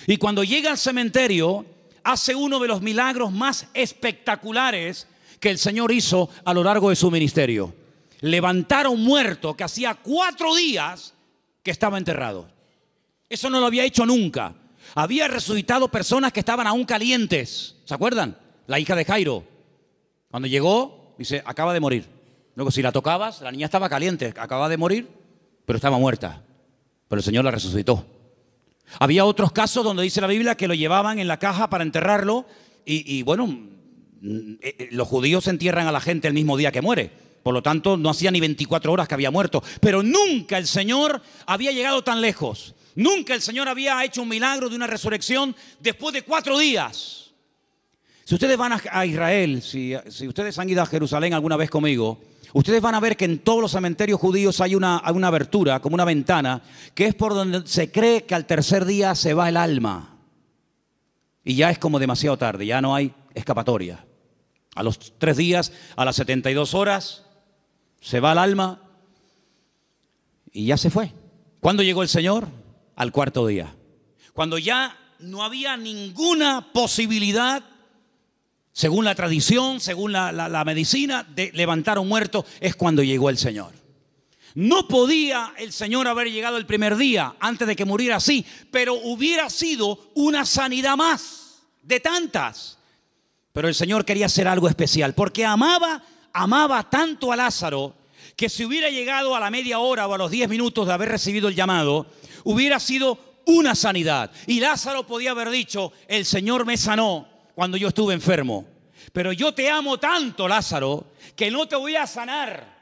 Y cuando llega al cementerio, hace uno de los milagros más espectaculares que el Señor hizo a lo largo de su ministerio. Levantar a un muerto que hacía 4 días que estaba enterrado. Eso no lo había hecho nunca. Había resucitado personas que estaban aún calientes. ¿Se acuerdan? La hija de Jairo. Cuando llegó, dice, acaba de morir. Luego, si la tocabas, la niña estaba caliente, acaba de morir, pero estaba muerta. Pero el Señor la resucitó. Había otros casos donde dice la Biblia que lo llevaban en la caja para enterrarlo. Y bueno, los judíos entierran a la gente el mismo día que muere. Por lo tanto, no hacía ni 24 horas que había muerto. Pero nunca el Señor había llegado tan lejos. Nunca el Señor había hecho un milagro de una resurrección después de 4 días. Si ustedes van a Israel, si ustedes han ido a Jerusalén alguna vez conmigo, ustedes van a ver que en todos los cementerios judíos hay una abertura, como una ventana, que es por donde se cree que al tercer día se va el alma. Y ya es como demasiado tarde, ya no hay escapatoria. A los 3 días, a las 72 horas, se va el alma y ya se fue. ¿Cuándo llegó el Señor? Al 4.º día. Cuando ya no había ninguna posibilidad, según la tradición, según la medicina, de levantar a un muerto, es cuando llegó el Señor. No podía el Señor haber llegado el primer día, antes de que muriera así, pero hubiera sido una sanidad más, de tantas. Pero el Señor quería hacer algo especial, porque amaba tanto a Lázaro, que si hubiera llegado a la media hora o a los 10 minutos de haber recibido el llamado, hubiera sido una sanidad. Y Lázaro podía haber dicho, el Señor me sanó cuando yo estuve enfermo. Pero yo te amo tanto, Lázaro, que no te voy a sanar.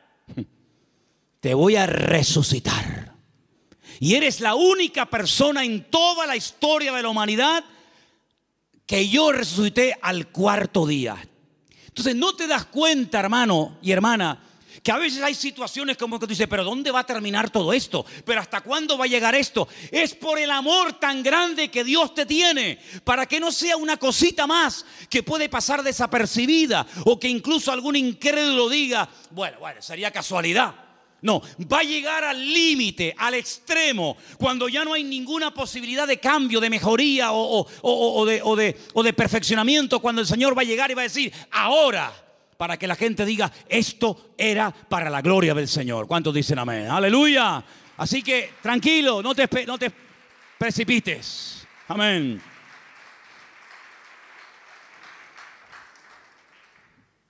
Te voy a resucitar. Y eres la única persona en toda la historia de la humanidad que yo resucité al 4.º día. Entonces no te das cuenta, hermano y hermana, que a veces hay situaciones como que tú dices, pero ¿dónde va a terminar todo esto? ¿Pero hasta cuándo va a llegar esto? Es por el amor tan grande que Dios te tiene, para que no sea una cosita más que puede pasar desapercibida, o que incluso algún incrédulo diga, bueno, sería casualidad. No, va a llegar al límite, al extremo, cuando ya no hay ninguna posibilidad de cambio, de mejoría o de perfeccionamiento, cuando el Señor va a llegar y va a decir, ahora, para que la gente diga, esto era para la gloria del Señor. ¿Cuántos dicen amén? ¡Aleluya! Así que tranquilo, no te precipites. Amén.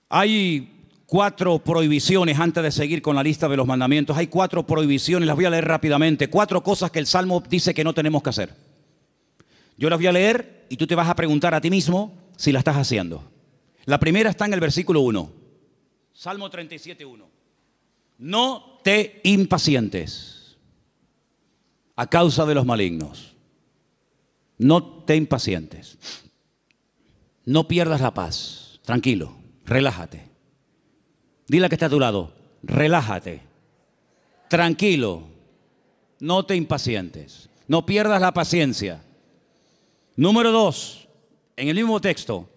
Hay 4 prohibiciones, antes de seguir con la lista de los mandamientos. Hay 4 prohibiciones, las voy a leer rápidamente. 4 cosas que el Salmo dice que no tenemos que hacer. Yo las voy a leer y tú te vas a preguntar a ti mismo si la estás haciendo. La primera está en el versículo 1. Salmo 37:1. No te impacientes a causa de los malignos. No te impacientes. No pierdas la paz. Tranquilo, relájate. Dile a que está a tu lado, relájate. Tranquilo. No te impacientes. No pierdas la paciencia. Número 2, en el mismo texto.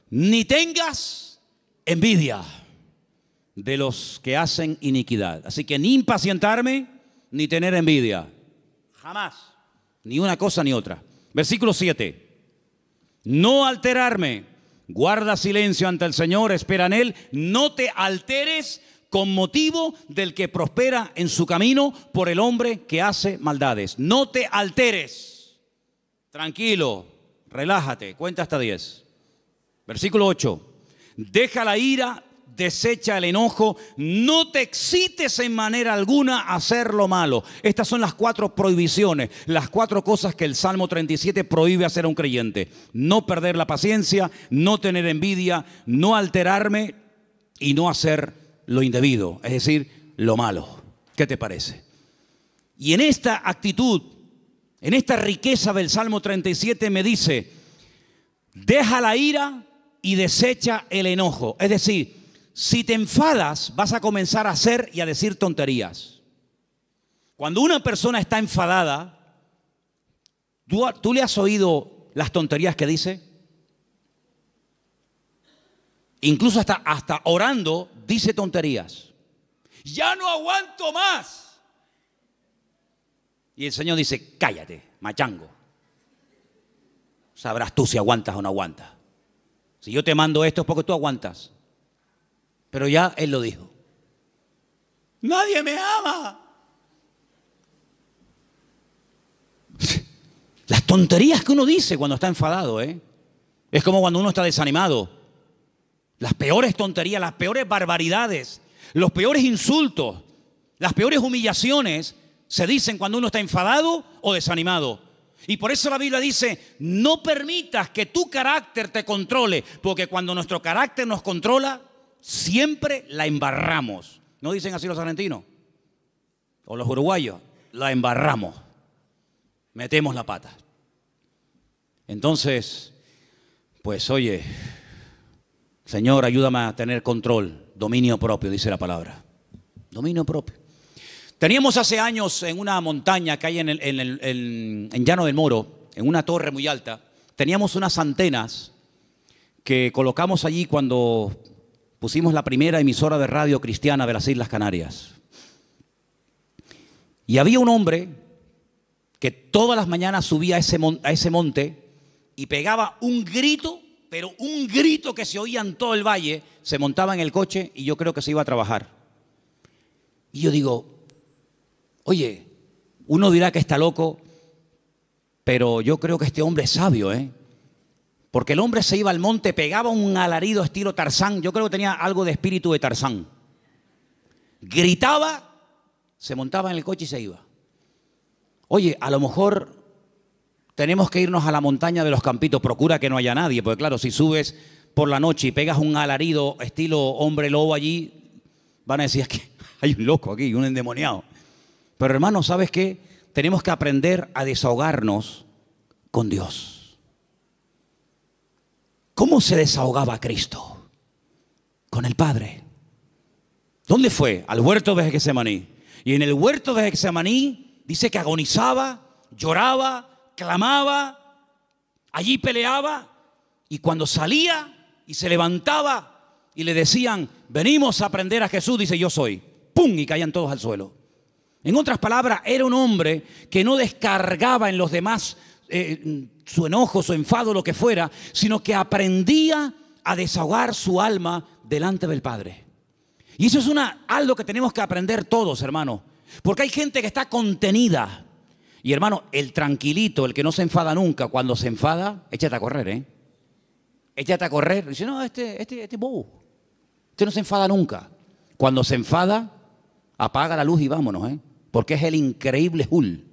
Ni tengas envidia de los que hacen iniquidad. Así que ni impacientarme, ni tener envidia. Jamás. Ni una cosa ni otra. Versículo 7. No alterarme. Guarda silencio ante el Señor, espera en Él. No te alteres con motivo del que prospera en su camino, por el hombre que hace maldades. No te alteres. Tranquilo, relájate. Cuenta hasta 10. Versículo 8. Deja la ira desecha el enojo, no te excites en manera alguna a hacer lo malo. Estas son las 4 prohibiciones, las 4 cosas que el Salmo 37 prohíbe hacer a un creyente. No perder la paciencia, no tener envidia, no alterarme y no hacer lo indebido, es decir, lo malo. ¿Qué te parece? Y en esta actitud, en esta riqueza del Salmo 37 me dice, deja la ira y desecha el enojo. Es decir, si te enfadas, vas a comenzar a hacer y a decir tonterías. Cuando una persona está enfadada, ¿tú le has oído las tonterías que dice? Incluso hasta orando dice tonterías. Ya no aguanto más. Y el Señor dice, cállate, machango. Sabrás tú si aguantas o no aguantas. Si yo te mando esto es porque tú aguantas. Pero ya Él lo dijo. Nadie me ama. Las tonterías que uno dice cuando está enfadado, es como cuando uno está desanimado. Las peores tonterías, las peores barbaridades, los peores insultos, las peores humillaciones se dicen cuando uno está enfadado o desanimado. Y por eso la Biblia dice, no permitas que tu carácter te controle, porque cuando nuestro carácter nos controla, siempre la embarramos. ¿No dicen así los argentinos? O los uruguayos, la embarramos. Metemos la pata. Entonces, pues oye, Señor, ayúdame a tener control, dominio propio, dice la palabra. Dominio propio. Teníamos hace años en una montaña que hay en Llano del Moro, en una torre muy alta, teníamos unas antenas que colocamos allí cuando pusimos la primera emisora de radio cristiana de las Islas Canarias. Y había un hombre que todas las mañanas subía a ese monte y pegaba un grito, pero un grito que se oía en todo el valle, se montaba en el coche y yo creo que se iba a trabajar. Y yo digo, oye, uno dirá que está loco, pero yo creo que este hombre es sabio, porque el hombre se iba al monte, pegaba un alarido estilo Tarzán, yo creo que tenía algo de espíritu de Tarzán. Gritaba, se montaba en el coche y se iba. Oye, a lo mejor tenemos que irnos a la montaña de los Campitos, procura que no haya nadie, porque claro, si subes por la noche y pegas un alarido estilo hombre lobo allí, van a decir, es que hay un loco aquí, un endemoniado. Pero hermano, ¿sabes qué? Tenemos que aprender a desahogarnos con Dios. ¿Cómo se desahogaba Cristo? Con el Padre. ¿Dónde fue? Al huerto de Getsemaní. Y en el huerto de Getsemaní dice que agonizaba, lloraba, clamaba, allí peleaba. Y cuando salía y se levantaba y le decían, venimos a aprender a Jesús, dice, yo soy. ¡Pum! Y caían todos al suelo. En otras palabras, era un hombre que no descargaba en los demás su enojo, su enfado, lo que fuera, sino que aprendía a desahogar su alma delante del Padre. Y eso es algo que tenemos que aprender todos, hermano. Porque hay gente que está contenida. Y hermano, el tranquilito, el que no se enfada nunca, cuando se enfada, échate a correr, Échate a correr. Dice, no, este bobo. Este no se enfada nunca. Cuando se enfada, apaga la luz y vámonos, porque es el increíble Hulk.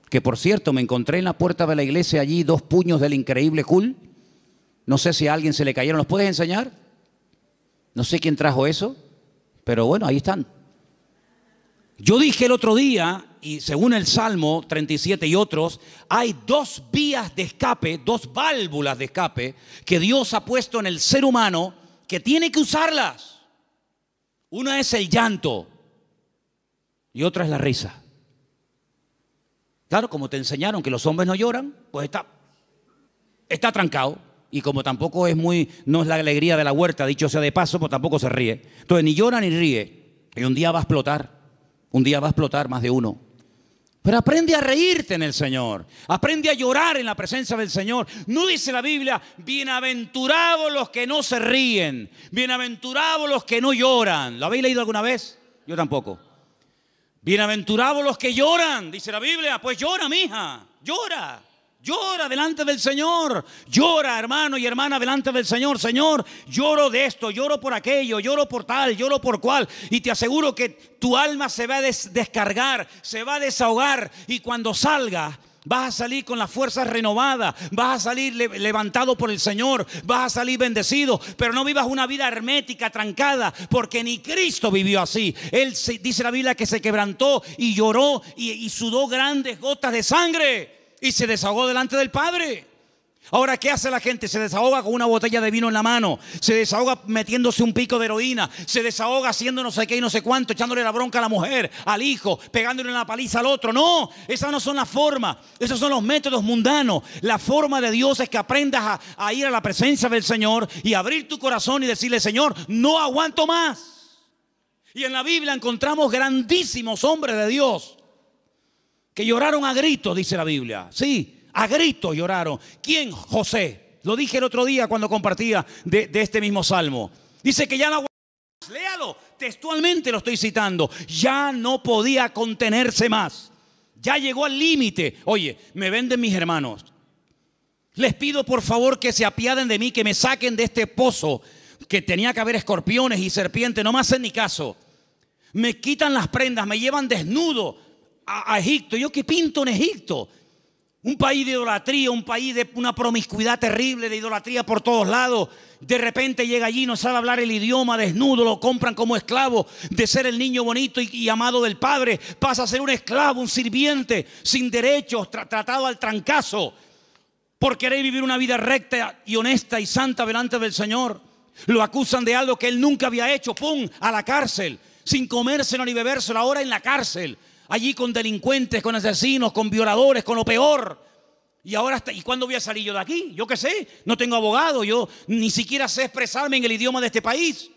Que por cierto, me encontré en la puerta de la iglesia allí 2 puños del increíble Hulk. No sé si a alguien se le cayeron. ¿Los puedes enseñar? No sé quién trajo eso, pero bueno, ahí están. Yo dije el otro día, y según el Salmo 37 y otros, hay 2 vías de escape, 2 válvulas de escape que Dios ha puesto en el ser humano que tiene que usarlas. Una es el llanto y otra es la risa. Claro, como te enseñaron que los hombres no lloran, pues está trancado. Y como tampoco no es la alegría de la huerta, dicho sea de paso, pues tampoco se ríe. Entonces ni llora ni ríe. Y un día va a explotar más de uno. Pero aprende a reírte en el Señor. Aprende a llorar en la presencia del Señor. No dice la Biblia, bienaventurados los que no se ríen, bienaventurados los que no lloran. ¿Lo habéis leído alguna vez? Yo tampoco. Bienaventurados los que lloran, dice la Biblia. Pues llora, mija, llora. Llora delante del Señor. Llora, hermano y hermana, delante del Señor. Señor, lloro de esto, lloro por aquello, lloro por tal, lloro por cual. Y te aseguro que tu alma se va a descargar, se va a desahogar. Y cuando salga, vas a salir con las fuerzas renovadas, vas a salir levantado por el Señor, vas a salir bendecido. Pero no vivas una vida hermética, trancada, porque ni Cristo vivió así. Él, dice la Biblia, que se quebrantó y lloró y sudó grandes gotas de sangre. Y se desahogó delante del Padre. Ahora, ¿qué hace la gente? Se desahoga con una botella de vino en la mano. Se desahoga metiéndose un pico de heroína. Se desahoga haciendo no sé qué y no sé cuánto, echándole la bronca a la mujer, al hijo, pegándole una paliza al otro. No, esas no son las formas. Esos son los métodos mundanos. La forma de Dios es que aprendas a ir a la presencia del Señor y abrir tu corazón y decirle: Señor, no aguanto más. Y en la Biblia encontramos grandísimos hombres de Dios que lloraron a gritos, dice la Biblia. Sí, a gritos lloraron. ¿Quién? José. Lo dije el otro día cuando compartía de este mismo salmo. Dice que ya no aguantaba más. Léalo, textualmente lo estoy citando. Ya no podía contenerse más. Ya llegó al límite. Oye, me venden mis hermanos. Les pido por favor que se apiaden de mí, que me saquen de este pozo que tenía que haber escorpiones y serpientes. No me hacen ni caso. Me quitan las prendas, me llevan desnudo a Egipto. ¿Yo qué pinto en Egipto? Un país de idolatría, un país de una promiscuidad terrible, de idolatría por todos lados. De repente llega allí, no sabe hablar el idioma, desnudo, lo compran como esclavo. De ser el niño bonito y amado del padre, pasa a ser un esclavo, un sirviente, sin derechos, tratado al trancazo, por querer vivir una vida recta y honesta y santa delante del Señor. Lo acusan de algo que él nunca había hecho. ¡Pum! A la cárcel, sin comérselo ni bebérselo, ahora en la cárcel. Allí con delincuentes, con asesinos, con violadores, con lo peor. Y ahora, ¿y cuándo voy a salir yo de aquí? Yo qué sé, no tengo abogado, yo ni siquiera sé expresarme en el idioma de este país.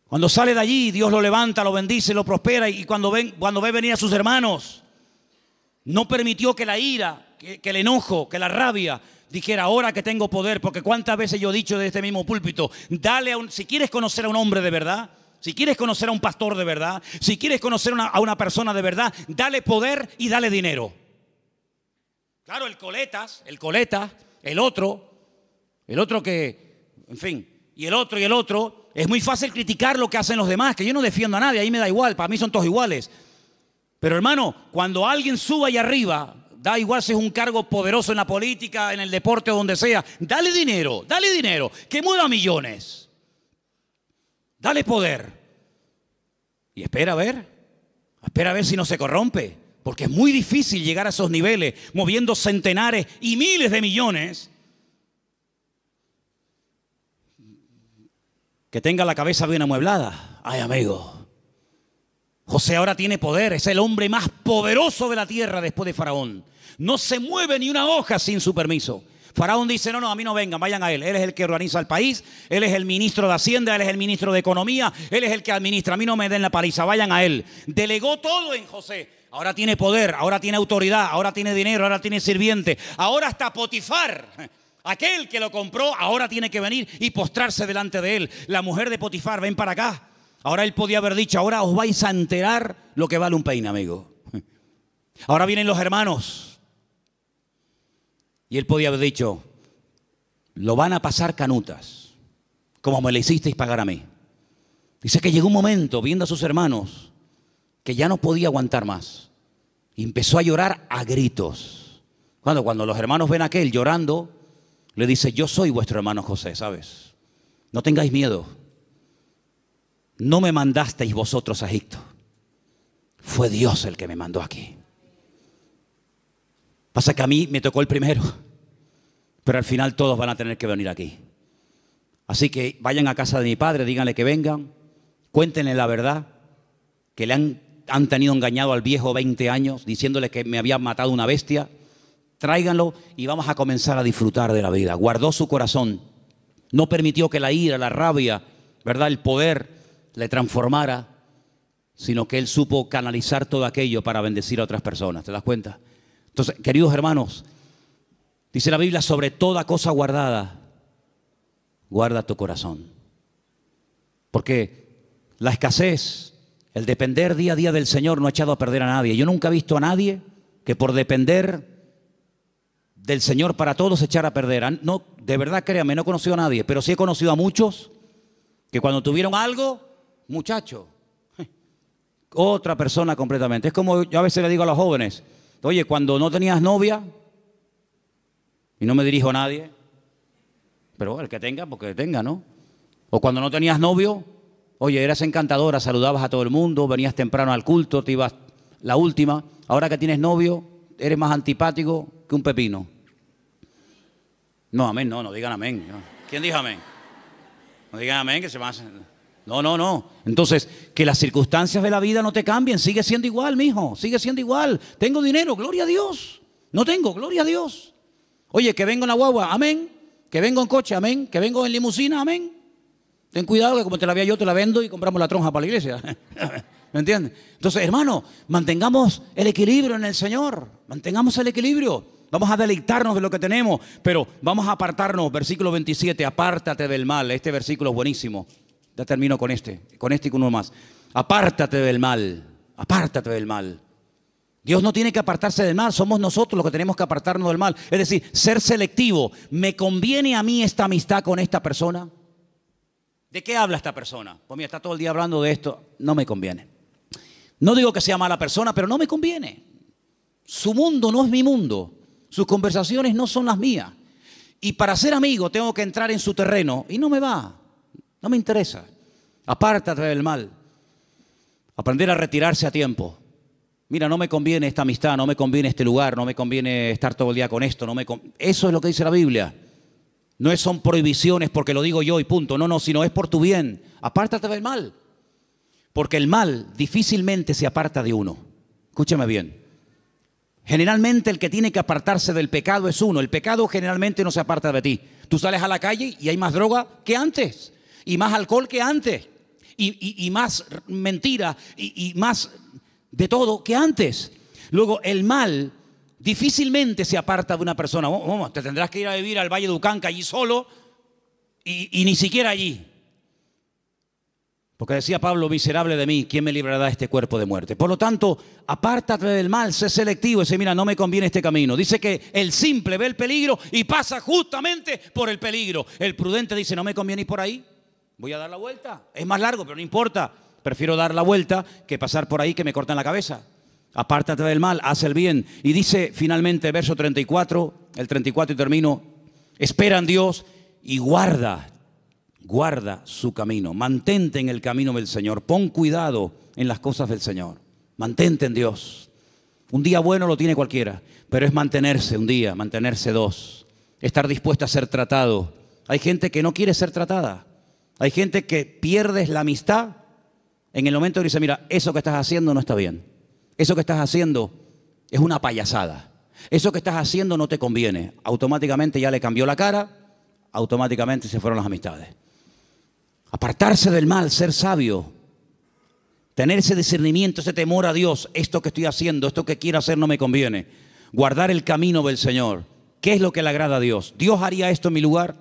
Cuando sale de allí, Dios lo levanta, lo bendice, lo prospera. Y cuando ve venir a sus hermanos, no permitió que la ira, que el enojo, que la rabia dijera: ahora que tengo poder. Porque cuántas veces yo he dicho de este mismo púlpito: si quieres conocer a un hombre de verdad, si quieres conocer a un pastor de verdad, si quieres conocer a una persona de verdad, dale poder y dale dinero. Claro, el coleta, el otro que, en fin, y el otro, es muy fácil criticar lo que hacen los demás, que yo no defiendo a nadie, ahí me da igual, para mí son todos iguales. Pero hermano, cuando alguien suba ahí arriba, da igual si es un cargo poderoso en la política, en el deporte o donde sea, dale dinero, que mueva millones. Dale poder. Y espera a ver si no se corrompe. Porque es muy difícil llegar a esos niveles, moviendo centenares y miles de millones. Que tenga la cabeza bien amueblada. Ay, amigo. José ahora tiene poder. Es el hombre más poderoso de la tierra después de Faraón. No se mueve ni una hoja sin su permiso. Faraón dice: no, a mí no vengan, vayan a él. Él es el que organiza el país, él es el ministro de Hacienda, él es el ministro de Economía, él es el que administra. A mí no me den la paliza, vayan a él. Delegó todo en José. Ahora tiene poder, ahora tiene autoridad, ahora tiene dinero, ahora tiene sirviente. Ahora hasta Potifar, aquel que lo compró, ahora tiene que venir y postrarse delante de él. La mujer de Potifar: ven para acá. Ahora él podía haber dicho: ahora os vais a enterar lo que vale un peine, amigo. Ahora vienen los hermanos. Y él podía haber dicho: lo van a pasar canutas, como me le hicisteis pagar a mí. Dice que llegó un momento, viendo a sus hermanos, que ya no podía aguantar más. Y empezó a llorar a gritos. Cuando los hermanos ven a aquel llorando, le dice: yo soy vuestro hermano José, ¿sabes? No tengáis miedo. No me mandasteis vosotros a Egipto. Fue Dios el que me mandó aquí. Pasa que a mí me tocó el primero, pero al final todos van a tener que venir aquí. Así que vayan a casa de mi padre, díganle que vengan, cuéntenle la verdad, que le han tenido engañado al viejo 20 años, diciéndole que me había matado una bestia. Tráiganlo y vamos a comenzar a disfrutar de la vida. Guardó su corazón, no permitió que la ira, la rabia, ¿verdad?, el poder le transformara, sino que él supo canalizar todo aquello para bendecir a otras personas. ¿Te das cuenta? Entonces, queridos hermanos, dice la Biblia: sobre toda cosa guardada, guarda tu corazón. Porque la escasez, el depender día a día del Señor no ha echado a perder a nadie. Yo nunca he visto a nadie que por depender del Señor para todos se echara a perder. No, de verdad, créame, no he conocido a nadie, pero sí he conocido a muchos que cuando tuvieron algo, muchacho, otra persona completamente. Es como yo a veces le digo a los jóvenes, oye, cuando no tenías novia, y no me dirijo a nadie, pero el que tenga, porque tenga, ¿no? O cuando no tenías novio, oye, eras encantadora, saludabas a todo el mundo, venías temprano al culto, te ibas la última. Ahora que tienes novio, eres más antipático que un pepino. No, amén, no digan amén. ¿Quién dijo amén? No digan amén, que se van a... No. Entonces, que las circunstancias de la vida no te cambien. Sigue siendo igual, mijo. Sigue siendo igual. Tengo dinero, gloria a Dios. No tengo, gloria a Dios. Oye, que vengo en la guagua, amén. Que vengo en coche, amén. Que vengo en limusina, amén. Ten cuidado que como te la vea yo, te la vendo y compramos la tronja para la iglesia. ¿Me entiendes? Entonces, hermano, mantengamos el equilibrio en el Señor. Mantengamos el equilibrio. Vamos a deleitarnos de lo que tenemos, pero vamos a apartarnos. Versículo 27, apártate del mal. Este versículo es buenísimo. Ya termino con este y con uno más. Apártate del mal, apártate del mal. Dios no tiene que apartarse del mal, somos nosotros los que tenemos que apartarnos del mal. Es decir, ser selectivo. ¿Me conviene a mí esta amistad con esta persona? ¿De qué habla esta persona? Pues mira, está todo el día hablando de esto. No me conviene. No digo que sea mala persona, pero no me conviene. Su mundo no es mi mundo. Sus conversaciones no son las mías. Y para ser amigo tengo que entrar en su terreno y no me va. No me interesa. Apártate del mal. Aprender a retirarse a tiempo. Mira, no me conviene esta amistad, no me conviene este lugar, no me conviene estar todo el día con esto. Eso es lo que dice la Biblia. No son prohibiciones porque lo digo yo y punto. No, sino es por tu bien. Apártate del mal. Porque el mal difícilmente se aparta de uno. Escúchame bien. Generalmente el que tiene que apartarse del pecado es uno. El pecado generalmente no se aparta de ti. Tú sales a la calle y hay más droga que antes. Y más alcohol que antes. Y más mentira. Y más de todo que antes. Luego el mal difícilmente se aparta de una persona. Te tendrás que ir a vivir al Valle de Ucanca allí solo. Y ni siquiera allí. Porque decía Pablo, miserable de mí, ¿quién me librará de este cuerpo de muerte? Por lo tanto, apártate del mal, sé selectivo. Dice, mira, no me conviene este camino. Dice que el simple ve el peligro y pasa justamente por el peligro. El prudente dice, no me conviene ir por ahí. Voy a dar la vuelta. Es más largo, pero no importa. Prefiero dar la vuelta que pasar por ahí que me corten la cabeza. Apártate del mal, haz el bien. Y dice finalmente, verso 34, el 34 y termino, espera en Dios y guarda su camino. Mantente en el camino del Señor. Pon cuidado en las cosas del Señor. Mantente en Dios. Un día bueno lo tiene cualquiera, pero es mantenerse un día, mantenerse dos. Estar dispuesto a ser tratado. Hay gente que no quiere ser tratada. Hay gente que pierdes la amistad en el momento que dice, mira, eso que estás haciendo no está bien. Eso que estás haciendo es una payasada. Eso que estás haciendo no te conviene. Automáticamente ya le cambió la cara, automáticamente se fueron las amistades. Apartarse del mal, ser sabio, tener ese discernimiento, ese temor a Dios. Esto que estoy haciendo, esto que quiero hacer no me conviene. Guardar el camino del Señor. ¿Qué es lo que le agrada a Dios? ¿Dios haría esto en mi lugar?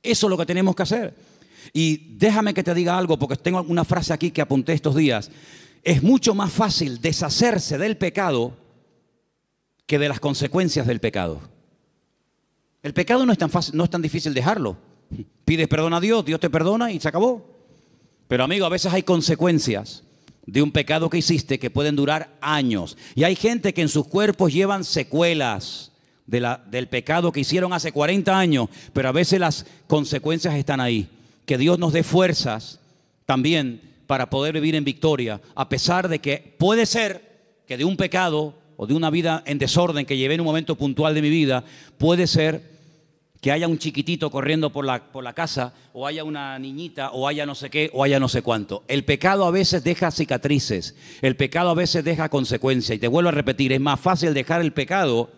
Eso es lo que tenemos que hacer. Y déjame que te diga algo, porque tengo una frase aquí que apunté estos días. Es mucho más fácil deshacerse del pecado que de las consecuencias del pecado. El pecado no es tan fácil, no es tan difícil dejarlo. Pides perdón a Dios, Dios te perdona y se acabó. Pero amigo, a veces hay consecuencias de un pecado que hiciste que pueden durar años. Y hay gente que en sus cuerpos llevan secuelas del pecado que hicieron hace 40 años. Pero a veces las consecuencias están ahí. Que Dios nos dé fuerzas también para poder vivir en victoria. A pesar de que puede ser que de un pecado o de una vida en desorden que llevé en un momento puntual de mi vida, puede ser que haya un chiquitito corriendo por la casa, o haya una niñita, o haya no sé qué, o haya no sé cuánto. El pecado a veces deja cicatrices, el pecado a veces deja consecuencias. Y te vuelvo a repetir, es más fácil dejar el pecado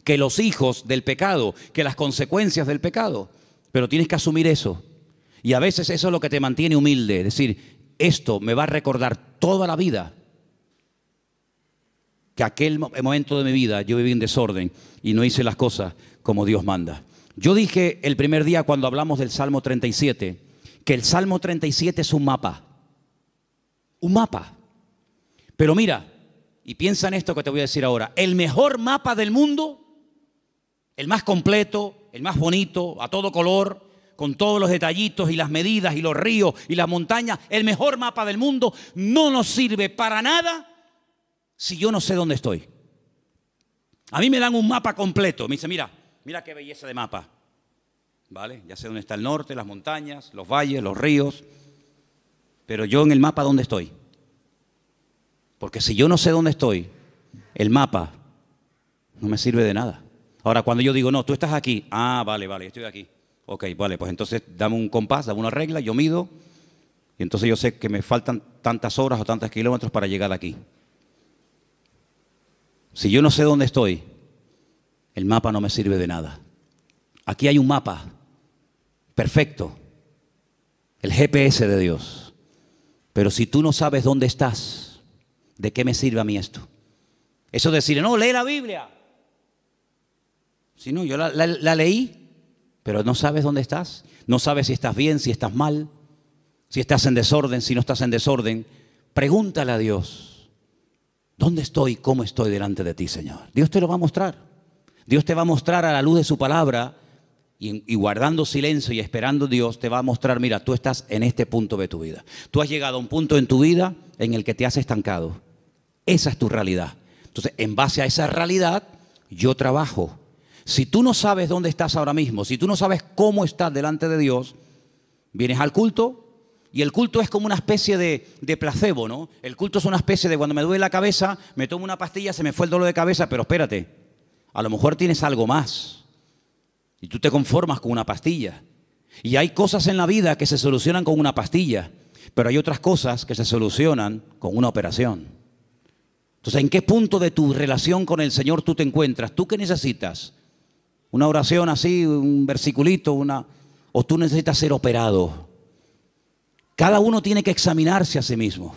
que los hijos del pecado, que las consecuencias del pecado. Pero tienes que asumir eso. Y a veces eso es lo que te mantiene humilde. Es decir, esto me va a recordar toda la vida que aquel momento de mi vida yo viví en desorden y no hice las cosas como Dios manda. Yo dije el primer día cuando hablamos del Salmo 37, que el Salmo 37 es un mapa. Un mapa. Pero mira, y piensa en esto que te voy a decir ahora. El mejor mapa del mundo el más completo, el más bonito, a todo color, con todos los detallitos y las medidas y los ríos y las montañas, el mejor mapa del mundo, no nos sirve para nada si yo no sé dónde estoy. A mí me dan un mapa completo, me dice, mira qué belleza de mapa. ¿Vale? Ya sé dónde está el norte, las montañas, los valles, los ríos, pero yo en el mapa, ¿dónde estoy? Porque si yo no sé dónde estoy, el mapa no me sirve de nada. Ahora, cuando yo digo, no, tú estás aquí, vale, estoy aquí. Ok, vale, pues entonces dame un compás, dame una regla, yo mido, y entonces yo sé que me faltan tantas horas o tantos kilómetros para llegar aquí. Si yo no sé dónde estoy, el mapa no me sirve de nada. Aquí hay un mapa perfecto, el GPS de Dios. Pero si tú no sabes dónde estás, ¿de qué me sirve a mí esto? Eso de decir, no, lee la Biblia. Si no, yo la leí, pero no sabes dónde estás. No sabes si estás bien, si estás mal, si estás en desorden, si no estás en desorden. Pregúntale a Dios. ¿Dónde estoy? ¿Cómo estoy delante de ti, Señor? Dios te lo va a mostrar. Dios te va a mostrar a la luz de su palabra y guardando silencio y esperando Dios te va a mostrar, mira, tú estás en este punto de tu vida. Tú has llegado a un punto en tu vida en el que te has estancado. Esa es tu realidad. Entonces, en base a esa realidad, yo trabajo. Si tú no sabes dónde estás ahora mismo, si tú no sabes cómo estás delante de Dios, vienes al culto. Y el culto es como una especie de placebo, ¿no? El culto es una especie de cuando me duele la cabeza, me tomo una pastilla, se me fue el dolor de cabeza, pero espérate, a lo mejor tienes algo más. Y tú te conformas con una pastilla. Y hay cosas en la vida que se solucionan con una pastilla, pero hay otras cosas que se solucionan con una operación. Entonces, ¿en qué punto de tu relación con el Señor tú te encuentras? ¿Tú qué necesitas? ¿Una oración así, un versiculito, o tú necesitas ser operado? Cada uno tiene que examinarse a sí mismo.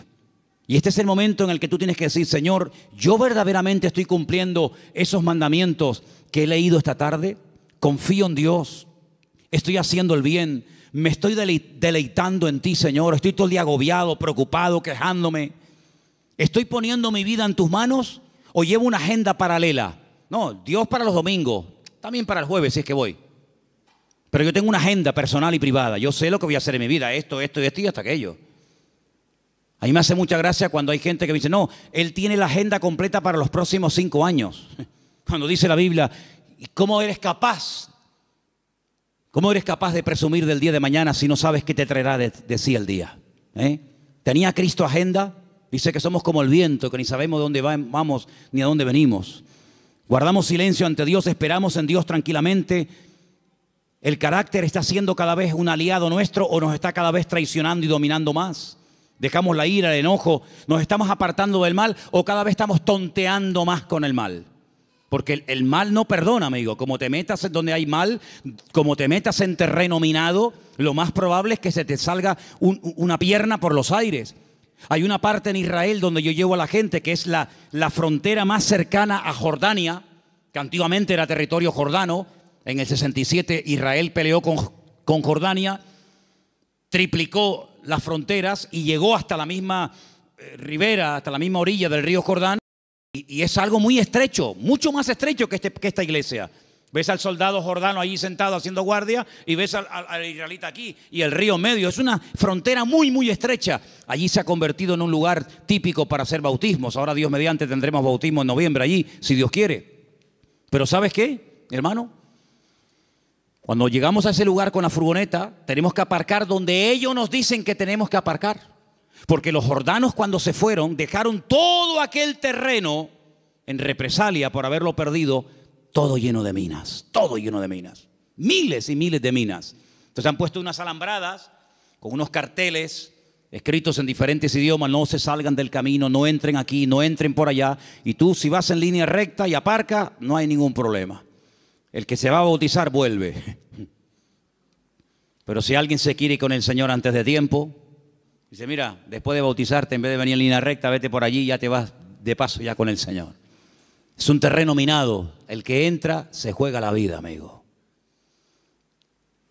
Y este es el momento en el que tú tienes que decir, Señor, ¿yo verdaderamente estoy cumpliendo esos mandamientos que he leído esta tarde? Confío en Dios, estoy haciendo el bien, me estoy deleitando en ti, Señor. Estoy todo el día agobiado, preocupado, quejándome. ¿Estoy poniendo mi vida en tus manos o llevo una agenda paralela? No, Dios para los domingos, también para el jueves si es que voy. Pero yo tengo una agenda personal y privada. Yo sé lo que voy a hacer en mi vida, esto y hasta aquello. A mí me hace mucha gracia cuando hay gente que me dice, no, él tiene la agenda completa para los próximos 5 años. Cuando dice la Biblia, ¿cómo eres capaz? ¿Cómo eres capaz de presumir del día de mañana si no sabes qué te traerá de sí el día? ¿Tenía Cristo agenda? Dice que somos como el viento, que ni sabemos de dónde vamos ni a dónde venimos. Guardamos silencio ante Dios, esperamos en Dios tranquilamente. ¿El carácter está siendo cada vez un aliado nuestro o nos está cada vez traicionando y dominando más? ¿Dejamos la ira, el enojo? ¿Nos estamos apartando del mal o cada vez estamos tonteando más con el mal? Porque el mal no perdona, amigo. Como te metas en donde hay mal, como te metas en terreno minado, lo más probable es que se te salga una pierna por los aires. Hay una parte en Israel donde yo llevo a la gente que es la frontera más cercana a Jordania, que antiguamente era territorio jordano. En el 67 Israel peleó con Jordania, triplicó las fronteras y llegó hasta la misma ribera, hasta la misma orilla del río Jordán. Y es algo muy estrecho, mucho más estrecho que esta iglesia. Ves al soldado jordano allí sentado haciendo guardia y ves al israelita aquí y el río en medio. Es una frontera muy, muy estrecha. Allí se ha convertido en un lugar típico para hacer bautismos. Ahora, Dios mediante, tendremos bautismo en noviembre allí, si Dios quiere. Pero ¿sabes qué, hermano? Cuando llegamos a ese lugar con la furgoneta, tenemos que aparcar donde ellos nos dicen que tenemos que aparcar. Porque los jordanos cuando se fueron, dejaron todo aquel terreno en represalia por haberlo perdido, todo lleno de minas, todo lleno de minas. Miles y miles de minas. Entonces han puesto unas alambradas con unos carteles escritos en diferentes idiomas, no se salgan del camino, no entren aquí, no entren por allá. Y tú si vas en línea recta y aparca, no hay ningún problema. El que se va a bautizar vuelve. Pero si alguien se quiere ir con el Señor antes de tiempo, dice, mira, después de bautizarte, en vez de venir en línea recta, vete por allí y ya te vas de paso ya con el Señor. Es un terreno minado. El que entra se juega la vida, amigo.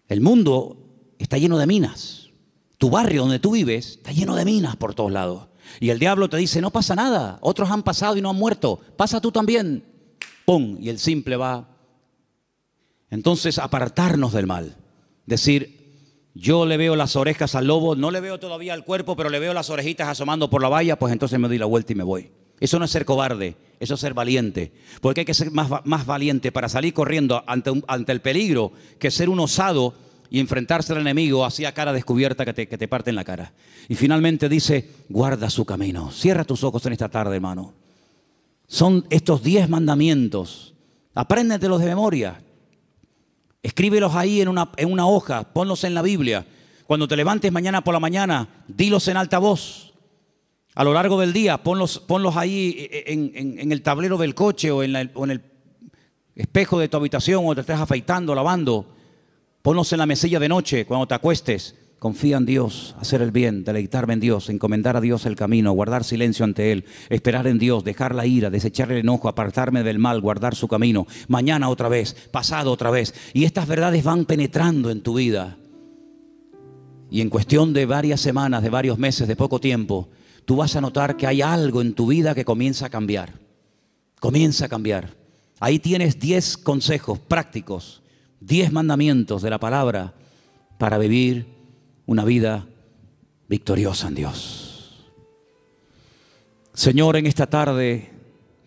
El mundo está lleno de minas. Tu barrio donde tú vives está lleno de minas por todos lados. Y el diablo te dice, no pasa nada. Otros han pasado y no han muerto. Pasa tú también. ¡Pum! Y el simple va Entonces, apartarnos del mal. Decir, yo le veo las orejas al lobo, no le veo todavía el cuerpo, pero le veo las orejitas asomando por la valla, pues entonces me doy la vuelta y me voy. Eso no es ser cobarde, eso es ser valiente. Porque hay que ser más valiente para salir corriendo ante el peligro que ser un osado y enfrentarse al enemigo así a cara descubierta que te parte en la cara. Y finalmente dice, guarda su camino. Cierra tus ojos en esta tarde, hermano. Son estos 10 mandamientos. Apréndetelos de memoria. Escríbelos ahí en una hoja, ponlos en la Biblia. Cuando te levantes mañana por la mañana, dilos en alta voz. A lo largo del día, ponlos ahí en el tablero del coche o en el espejo de tu habitación o te estés afeitando, lavando. Ponlos en la mesilla de noche cuando te acuestes. Confía en Dios, hacer el bien, deleitarme en Dios, encomendar a Dios el camino, guardar silencio ante Él, esperar en Dios, dejar la ira, desechar el enojo, apartarme del mal, guardar su camino. Mañana otra vez, pasado otra vez. Y estas verdades van penetrando en tu vida. Y en cuestión de varias semanas, de varios meses, de poco tiempo, tú vas a notar que hay algo en tu vida que comienza a cambiar. Comienza a cambiar. Ahí tienes 10 consejos prácticos, 10 mandamientos de la palabra para vivir una vida victoriosa en Dios. Señor, en esta tarde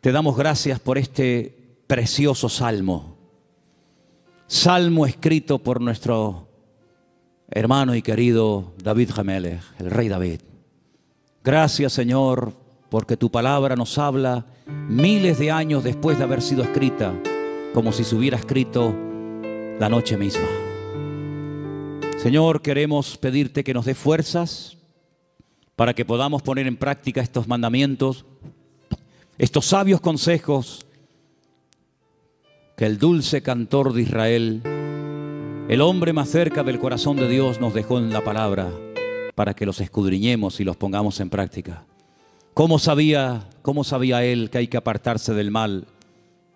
te damos gracias por este precioso salmo. Salmo escrito por nuestro hermano y querido David Hamelech, el rey David. Gracias, Señor, porque tu palabra nos habla miles de años después de haber sido escrita, como si se hubiera escrito la noche misma. Señor, queremos pedirte que nos dé fuerzas para que podamos poner en práctica estos mandamientos, estos sabios consejos que el dulce cantor de Israel, el hombre más cerca del corazón de Dios, nos dejó en la palabra para que los escudriñemos y los pongamos en práctica. ¿Cómo sabía él que hay que apartarse del mal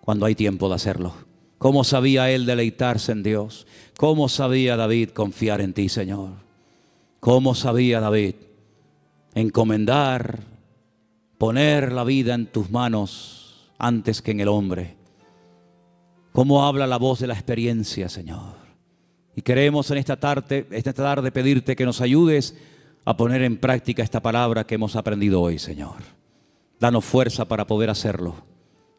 cuando hay tiempo de hacerlo? ¿Cómo sabía él deleitarse en Dios? ¿Cómo sabía David confiar en ti, Señor? ¿Cómo sabía David encomendar, poner la vida en tus manos antes que en el hombre? ¿Cómo habla la voz de la experiencia, Señor? Y queremos en esta tarde pedirte que nos ayudes a poner en práctica esta palabra que hemos aprendido hoy, Señor. Danos fuerza para poder hacerlo.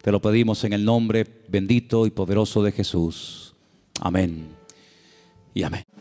Te lo pedimos en el nombre bendito y poderoso de Jesús. Amén y amén.